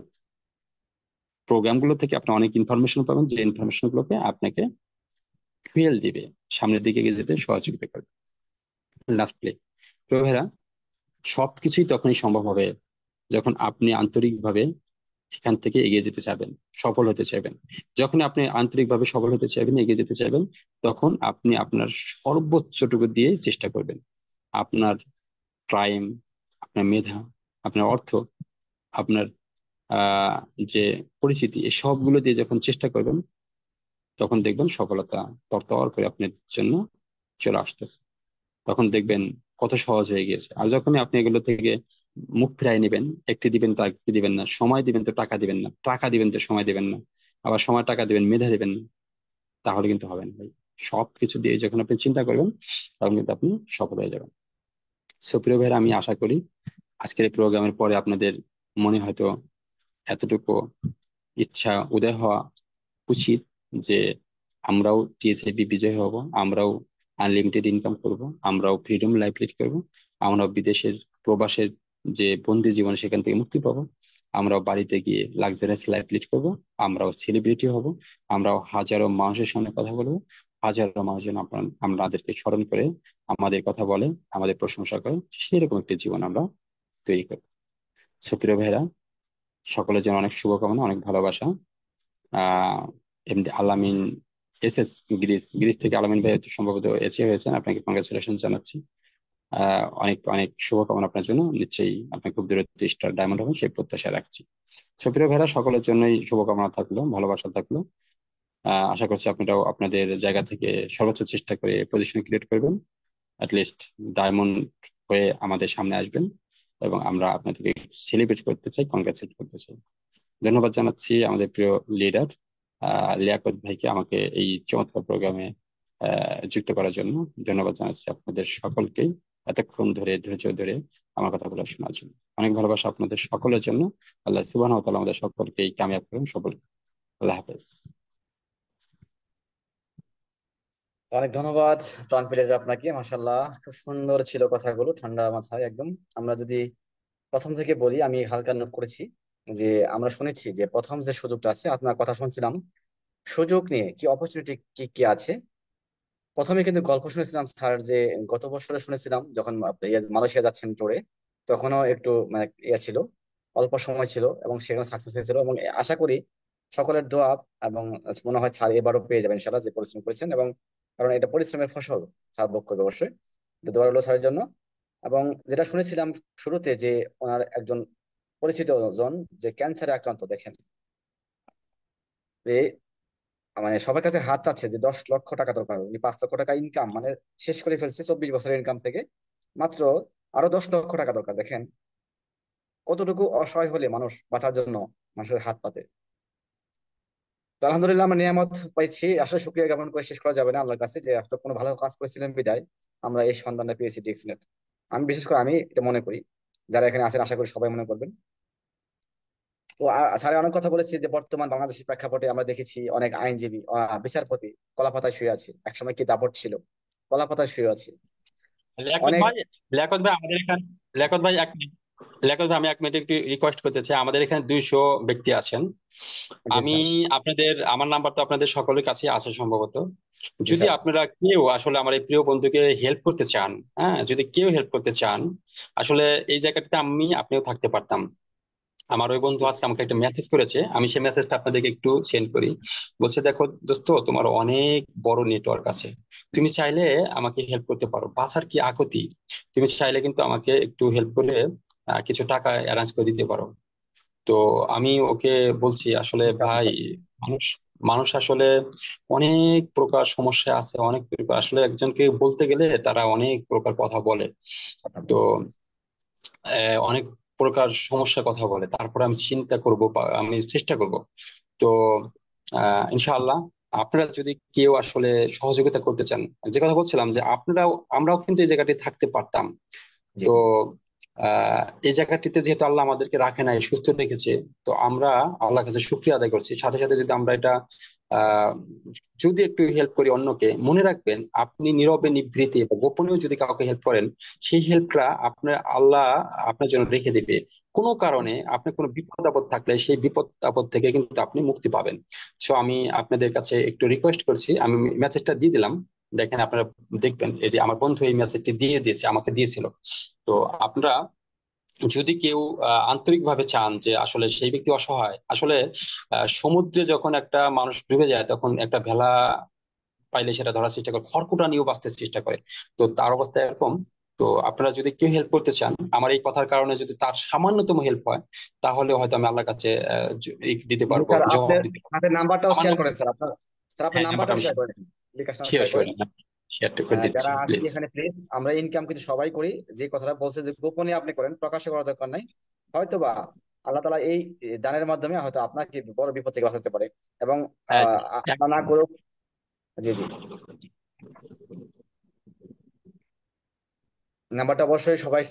Speaker 4: প্রোগ্রাম গুলো থেকে আপনি অনেক ইনফরমেশন পাবেন, যে ইনফরমেশন গুলোকে আপনাকে ফুয়েল দিবে, সামনের দিকে এগিয়ে যেতে সহযোগিতা করবে। লাস্টলি, তো ভাইরা, সবকিছুই তখনই সম্ভব হবে যখন আপনি আন্তরিকভাবে এখান থেকে এগিয়ে যেতে চাইবেন, সফল হতে চাইবেন। যখন আপনি আন্তরিকভাবে সফল হতে চাইবেন, এগিয়ে যেতে চাইবেন, তখন আপনি আপনার সর্বোচ্চটুকু দিয়ে চেষ্টা করবেন। আপনার টাইম, আপনার মেধা, আপনার অর্থ, আপনার আহ যে পরিচিতি, এই সবগুলো দিয়ে যখন চেষ্টা করবেন, তখন দেখবেন সফলতা তরতর করে আপনার জন্য চলে আসতেছে। তখন দেখবেন কত সহজ হয়ে গিয়েছে। আর যখনই আপনি এগুলো থেকে মুখ ফিরাই নেবেন, একটি দিবেন তো আরেকটি দিবেন না, সময় দিবেন তো টাকা দিবেন না, টাকা দিবেন তো সময় দিবেন না, আবার সময় টাকা দিবেন মেধা দিবেন না, তাহলে কিন্তু হবে না ভাই। সবকিছু দিয়ে যখন আপনি চিন্তা করবেন, তখন কিন্তু আপনি সফল হয়ে যাবেন। সুপ্রিয় ভাইয়েরা, আমি আশা করি আজকের এই প্রোগ্রামের পরে আপনাদের মনে হয়তো এতটুকু ইচ্ছা উদয় হওয়া উচিত যে আমরাও টিএসআইবি বিজয় হব, আমরাও আনলিমিটেড ইনকাম করব, আমরাও ফ্রিডম লাইফ লিড করবো, আমরাও বিদেশের প্রবাসের যে বন্দি জীবন সেখান থেকে মুক্তি পাবো, আমরাও বাড়িতে গিয়ে লাক্সারিয়াস লাইফ লিড করবো, আমরাও সেলিব্রিটি হব, আমরাও হাজারো মানুষের সামনে কথা বলবো, হাজারো মানুষজন আমাদেরকে স্মরণ করে আমাদের কথা বলে, আমাদের প্রশংসা করে, সেরকম একটি জীবন আমরা তৈরি করবো। সুপ্রিয় ভাইরা, সকলের জন্য অনেক শুভকামনা, অনেক ভালোবাসা। আহ এমডি আলামিন এসএস গ্রিস থেকে আলামিন ভাই হয়তো সম্ভবত এসে হয়েছেন, আপনাকে কংগ্রেচুলেশন জানাচ্ছি। অনেক অনেক শুভকামনা আপনার জন্য, নিশ্চয়ই আপনি খুব দ্রুত স্টার ডায়মন্ড হবেন সেই প্রত্যাশা রাখছি। সুপ্রিয় ভাইরা, সকলের জন্যই শুভকামনা থাকলো, ভালোবাসা থাকলো। আশা করছি আপনারাও আপনাদের জায়গা থেকে সর্বোচ্চ চেষ্টা করে পজিশন ক্রিয়েট করবেন, লিস্ট ডায়মন্ড হয়ে আমাদের সামনে আসবেন, এবং আমরা আপনাদেরকে সেলিব্রেট করতে চাই, কংগ্রেচুলেট করতে চাই। ধন্যবাদ জানাচ্ছি আমাদের প্রিয় লিডার লিয়াকত ভাইকে আমাকে এই চমৎকার প্রোগ্রামে যুক্ত করার জন্য। ধন্যবাদ জানাচ্ছি আপনাদের সকলকেই এতক্ষণ ধরে ধৈর্য ধরে আমার কথাগুলো শোনার জন্য। অনেক ভালোবাসা আপনাদের সকলের জন্য। আল্লাহ সুবহানাহু ওয়া তাআলা আমাদের সকলকেই কামিয়াব করুন, সফল করুন। আল্লাহ হাফেজ।
Speaker 2: অনেক ধন্যবাদ প্রাণপ্রিয় আপনাকে, মাশাআল্লাহ খুব সুন্দর ছিল কথাগুলো, ঠান্ডা মাথায় একদম। আমরা যদি প্রথম থেকে বলি, আমি হালকা নোট করেছি যে আমরা শুনেছি যে প্রথম যে সুযোগটা আছে, আপনার কথা শুনছিলাম সুযোগ নিয়ে কি অপরচুনিটি কি কি আছে। প্রথমে কিন্তু গল্প শুনেছিলাম স্যার, যে গত বছরে শুনেছিলাম যখন আপনি মালয়েশিয়া যাচ্ছেন ট্যুরে, তখনও একটু মানে ছিল, অল্প সময় ছিল এবং সেখানে সাকসেস হয়েছিল। এবং আশা করি সকলের দোয়া এবং মনে হয় স্যার এবারও পেয়ে যাবেন ইনশাল্লাহ, যে পরিশ্রম করেছেন। এবং কারণ এটা পরিশ্রমের ফসল, স্যার ভোগ করবে অবশ্যই। তো দোয়া রইল স্যারের জন্য। এবং যেটা শুনেছিলাম শুরুতে, যে ওনার একজন পরিচিত জন যে ক্যান্সারে আক্রান্ত, দেখেন মানে সবার কাছে হাত চাচ্ছে যে 10 লক্ষ টাকা দরকার, উনি 5 লক্ষ টাকা ইনকাম মানে শেষ করে ফেলছে 24 বছরের ইনকাম থেকে, মাত্র আরো 10 লক্ষ টাকা দরকার। দেখেন কতটুকু অসহায় হলে মানুষ বাঁচার জন্য মানুষের হাত পাতে। তো আলহামদুলিল্লাহ আমরা নিয়ামত পাইছি, আসলে শুক্রিয়া জ্ঞাপন করে শেষ করা যাবে না আল্লাহর কাছে, যে হয়তো কোনো ভালো কাজ করেছিলেন বিদায় আমরা এই সন্ধানটা পেয়েছি এক্সিলেন্ট। আমি বিশেষ করে আমি এটা মনে করি, যারা এখানে আছেন আশা করি সবাই মনে করবেন। তো স্যার অনেক কথা বলেছি যে বর্তমান বাংলাদেশের প্রেক্ষাপটে আমরা দেখেছি অনেক আইনজীবী, বিচারপতি কলাপাতায় শুয়ে আছে, একসময় কি দাপট ছিল, কলাপাতায় শুয়ে আছে
Speaker 4: লিয়াকত
Speaker 2: অনেক।
Speaker 4: ভাই, লিয়াকত ভাই আমাদের এখানে, লিয়াকত ভাই লিয়াকত ভাই আমি 1 মিনিট একটু রিকোয়েস্ট করতে চাই। আমাদের এখানে 200 ব্যক্তি আছেন।
Speaker 2: জি
Speaker 4: আমি
Speaker 2: স্যার।
Speaker 4: আমার নাম্বার তো আপনাদের সকলের কাছে আছে সম্ভবত।
Speaker 2: জি
Speaker 4: যদি
Speaker 2: স্যার।
Speaker 4: আপনারা কেউ আসলে আমার এই প্রিয় বন্ধুকে হেল্প করতে চান, হ্যাঁ, যদি কেউ হেল্প করতে চান, আসলে এই জায়গাটাতে আপনিও থাকতে পারতাম। আমার ওই বন্ধু আজকে আমাকে একটা মেসেজ করেছে, আমি সেই মেসেজটা আপনাদেরকে একটু সেন্ড করি। বলছে, দেখো দোস্ত, তোমার অনেক বড় নেটওয়ার্ক আছে, তুমি চাইলে আমাকে হেল্প করতে পারো, বাঁচার কি আকুতি, তুমি চাইলে কিন্তু আমাকে একটু হেল্প করে কিছু টাকা অ্যারেঞ্জ করে দিতে পারো। তো আমি ওকে বলছি, আসলে ভাই, মানুষ মানুষ আসলে অনেক প্রকার সমস্যা আছে, অনেক প্রকার, আসলে একজনকে বলতে গেলে তারা অনেক প্রকার কথা বলে। তো অনেক প্রকার সমস্যার কথা বলে, তারপরে আমি চিন্তা করব বা আমি চেষ্টা করব। তো ইনশাআল্লাহ আপনারা যদি কেউ আসলে সহযোগিতা করতে চান, যে কথা বলছিলাম যে আমরাও কিন্তু এই জায়গাটি থাকতে পারতাম।
Speaker 2: জি।
Speaker 4: তো এই জায়গাটিতে যেহেতু আল্লাহ আমাদেরকে রাখে নাই, সুস্থ রেখেছে, তো আমরা আল্লাহর কাছে শুকরিয়া আদায় করছি। সাথে সাথে যদি আমরা এটা আহ যদি একটু হেল্প করি অন্যকে, মনে রাখবেন আপনি নীরবে নিভৃতে বা গোপনেও যদি কাউকে হেল্প করেন, সেই হেল্পটা আপনার আল্লাহ আপনার জন্য রেখে দেবে। কোনো কারণে আপনি কোনো বিপদ আপদ থাকলে সেই বিপদ আপদ থেকে কিন্তু আপনি মুক্তি পাবেন। সো আমি আপনাদের কাছে একটু রিকোয়েস্ট করছি, আমি মেসেজটা দিয়ে দিলাম, দেখেন আপনারা দেখবেন। এই যে আমার বন্ধু এই মেসেজটি দিয়ে দিয়েছে, আমাকে দিয়েছিল। তো আপনারা যদি কেউ আন্তরিকভাবে চান যে আসলে সেই ব্যক্তি অসহায়, আসলে সমুদ্রে যখন একটা মানুষ ডুবে যায়, তখন একটা ভেলা পাইলে সেটা ধরার চেষ্টা করে, খড়কুটা নিয়েও বাঁচতে চেষ্টা করে। তো তার অবস্থা এরকম। তো আপনারা যদি কেউ হেল্প করতে চান, আমার এই কথার কারণে যদি তার সামান্যতম হেল্প হয়, তাহলে হয়তো আমি আল্লাহর কাছে দিতে
Speaker 2: জি
Speaker 4: পারবো,
Speaker 2: স্যার,
Speaker 4: জবাব
Speaker 2: আপনার
Speaker 4: দিতে পারবো।
Speaker 2: হাতের নাম্বারটাও
Speaker 4: আমার
Speaker 2: শেয়ার
Speaker 4: নাম,
Speaker 2: করেন স্যার, আপনার স্যার আপনার
Speaker 4: হ্যাঁ, নাম্বারটা
Speaker 2: নাম্বারটাও
Speaker 4: আমি
Speaker 2: শেয়ার করেন, বিকাশ নাম্বার
Speaker 4: শিওর
Speaker 2: শেয়ার
Speaker 4: শিওর
Speaker 2: করেন।
Speaker 4: শেয়ার করে দিচ্ছি
Speaker 2: যারা আছি
Speaker 4: প্লিজ।
Speaker 2: এখানে প্লিজ, আমরা ইনকাম কিন্তু সবাই করি, যে কথাটা বলছে যে গোপনে আপনি করেন, প্রকাশ করার দরকার নাই। হয়তোবা আল্লাহ তালা এই দানের মাধ্যমে হয়তো আপনাকে বড় বিপদ থেকে বাঁচাতে পারে। এবং
Speaker 4: হ্যাঁ,
Speaker 2: আল্লাহ না করুক। জি জি, নাম্বারটা অবশ্যই সবাই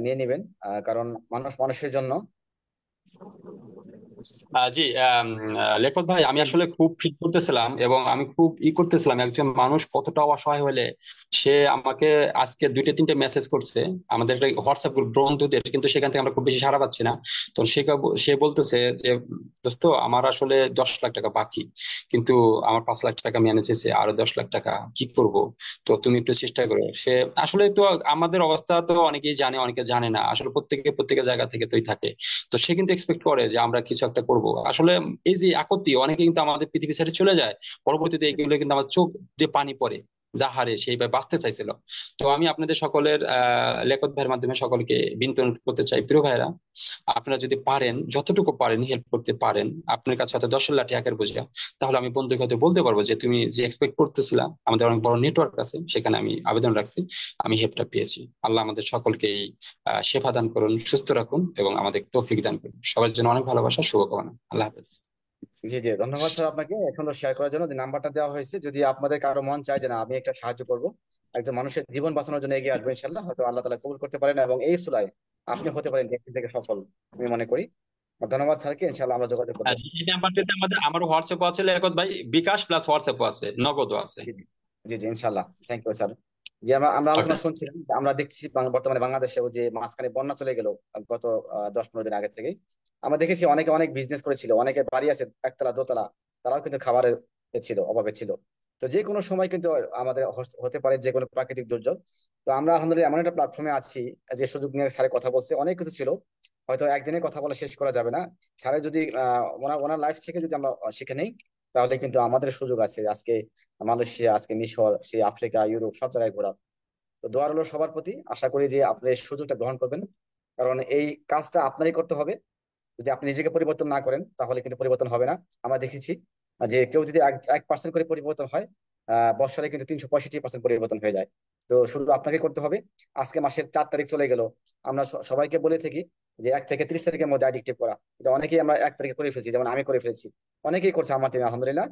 Speaker 2: নিয়ে নেবেন, কারণ মানুষ মানুষের জন্য।
Speaker 4: জি লেখক ভাই, আমি আসলে খুব ফিল করতেছিলাম এবং আমি খুব করতেছিলাম একজন মানুষ কতটা অসহায় হলে সে আমাকে আজকে দুইটা তিনটে মেসেজ করছে আমাদের একটা হোয়াটসঅ্যাপ গ্রুপ বন্ধুদের, কিন্তু সেখান থেকে আমরা খুব বেশি সাড়া পাচ্ছি না। তো সে বলতেছে যে দোস্ত আমার আসলে 10 লাখ টাকা বাকি, কিন্তু আমার 5 লাখ টাকা ম্যানেজ হয়েছে, আরো 10 লাখ টাকা কি করব? তো তুমি একটু চেষ্টা করো। সে আসলে তো আমাদের অবস্থা তো অনেকেই জানে, অনেকে জানে না, আসলে প্রত্যেকের জায়গা থেকে তোই থাকে। তো সে কিন্তু এক্সপেক্ট করে যে আমরা কিছু একটা করব। আসলে এই যে আকতি, অনেকে কিন্তু আমাদের পৃথিবী ছেড়ে চলে যায়, পরবর্তীতে এগুলো কিন্তু আমার চোখ যে পানি পড়ে, যাহারে সেইভাবে বাঁচতে চাইছিল। তো আমি আপনাদের সকলের লেখক ভাইয়ের মাধ্যমে সকলকে বিনতি অনুরোধ করতে চাই, প্রিয় ভাইরা, আপনারা যদি পারেন, যতটুকু পারেন হেল্প করতে পারেন, আপনার কাছে হয়তো 10 লাখ টাকার বোঝা, তাহলে আমি বন্ধুকে হয়তো বলতে পারবো যে তুমি যে এক্সপেক্ট করতেছিলা, আমাদের অনেক বড় নেটওয়ার্ক আছে, সেখানে আমি আবেদন রাখছি, আমি হেল্পটা পেয়েছি। আল্লাহ আমাদের সকলকেই শেফা দান করুন, সুস্থ রাখুন এবং আমাদের তৌফিক দান করুন। সবার জন্য অনেক ভালোবাসা, শুভকামনা। আল্লাহ হাফেজ।
Speaker 2: জি জি, ধন্যবাদ স্যার আপনাকে এখন শেয়ার করার জন্য। যে নাম্বারটা দেওয়া হয়েছে, যদি আপনাদের কারো মন চায় যে না আমি একটা সাহায্য করব, একজন মানুষের জীবন বাঁচানোর জন্য এগিয়ে আসবো, ইনশাল্লাহ হয়তো আল্লাহ তালা কবুল করতে পারেন এবং এই সুলায় আপনি হতে পারেন ব্যক্তি থেকে সফল, আমি মনে করি। আর ধন্যবাদ স্যারকে, ইনশাল্লাহ আমরা যোগাযোগ করবো।
Speaker 4: এই নাম্বারটিতে আমারও হোয়াটসঅ্যাপ আছে লেখক ভাই, বিকাশ প্লাস হোয়াটসঅ্যাপ আছে, নগদও আছে।
Speaker 2: জি জি জি জি, ইনশাল্লাহ। Thank you sir. যে আমরা আমরা
Speaker 4: ওকে।
Speaker 2: আলোচনা শুনছিলাম যে আমরা দেখছি বর্তমানে বাংলাদেশেও যে মাঝখানে বন্যা চলে গেল গত 10-15 দিন আগে থেকে, আমরা দেখেছি অনেকে অনেক বিজনেস করেছিল, অনেকে বাড়ি আছে একতলা দোতলা, তারাও কিন্তু খাবারের ছিল, অভাবে ছিল। তো যে কোনো সময় কিন্তু আমাদের হতে পারে যে কোনো প্রাকৃতিক দুর্যোগ। তো আমরা আলহামদুলিল্লাহ এমন একটা প্ল্যাটফর্মে আছি যে সুযোগ নিয়ে স্যারের কথা বলছে, অনেক কিছু ছিল, হয়তো একদিনে কথা বলে শেষ করা যাবে না। স্যারের যদি ওনার ওনার লাইফ থেকে যদি আমরা শিখে নেই, তাহলে কিন্তু আমাদের সুযোগ আছে আজকে মালয়েশিয়া, আজকে মিশর, সেই আফ্রিকা, ইউরোপ সব জায়গায় ঘোরা। তো দোয়া রইলো সবার প্রতি, আশা করি যে আপনি এই সুযোগটা গ্রহণ করবেন, কারণ এই কাজটা আপনারই করতে হবে। যদি আপনি নিজেকে পরিবর্তন না করেন তাহলে কিন্তু পরিবর্তন হবে না। আমরা দেখেছি যে কেউ যদি 1% করে পরিবর্তন হয়, বৎসরে কিন্তু 365% পরিবর্তন হয়ে যায়। তো শুধু আপনাকে করতে হবে। আজকে মাসের 4 তারিখ চলে গেল, আমরা সবাইকে বলে থাকি যে 1 থেকে 30 তারিখের মধ্যে অ্যাডিক্টিভ করা, কিন্তু অনেকেই আমরা 1 তারিখে করে ফেলছি, যেমন আমি করে ফেলছি, অনেকেই করছে আমার টিমে আলহামদুলিল্লাহ।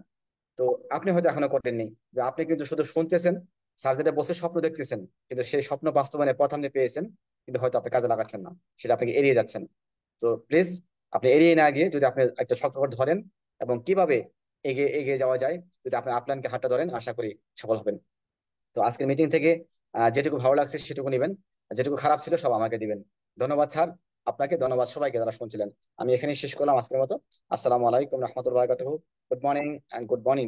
Speaker 2: তো আপনি হয়তো এখনো করেননি, যে আপনি কিন্তু শুধু শুনতেছেন, স্যার যেটা বসে স্বপ্ন দেখতেছেন, কিন্তু সেই স্বপ্ন বাস্তবায়নের পথ আপনি পেয়েছেন, কিন্তু হয়তো আপনি কাজে লাগাচ্ছেন না, সেটা আপনাকে এড়িয়ে যাচ্ছেন। তো প্লিজ আপনি এড়িয়ে না গিয়ে যদি আপনি একটা শক্ত করে ধরেন এবং কিভাবে এগিয়ে এগিয়ে যাওয়া যায়, যদি আপনি আপলাইনকে হাতটা ধরেন, আশা করি সফল হবেন। তো আজকের মিটিং থেকে যেটুকু ভালো লাগছে সেটুকু নেবেন, আর যেটুকু খারাপ ছিল সব আমাকে দিবেন। ধন্যবাদ স্যার, আপনাকে ধন্যবাদ সবাইকে যারা শুনছিলেন। আমি এখানেই শেষ করলাম আজকের মতো। আসসালামু আলাইকুম রহমতুল্লাহ। Good morning and good morning.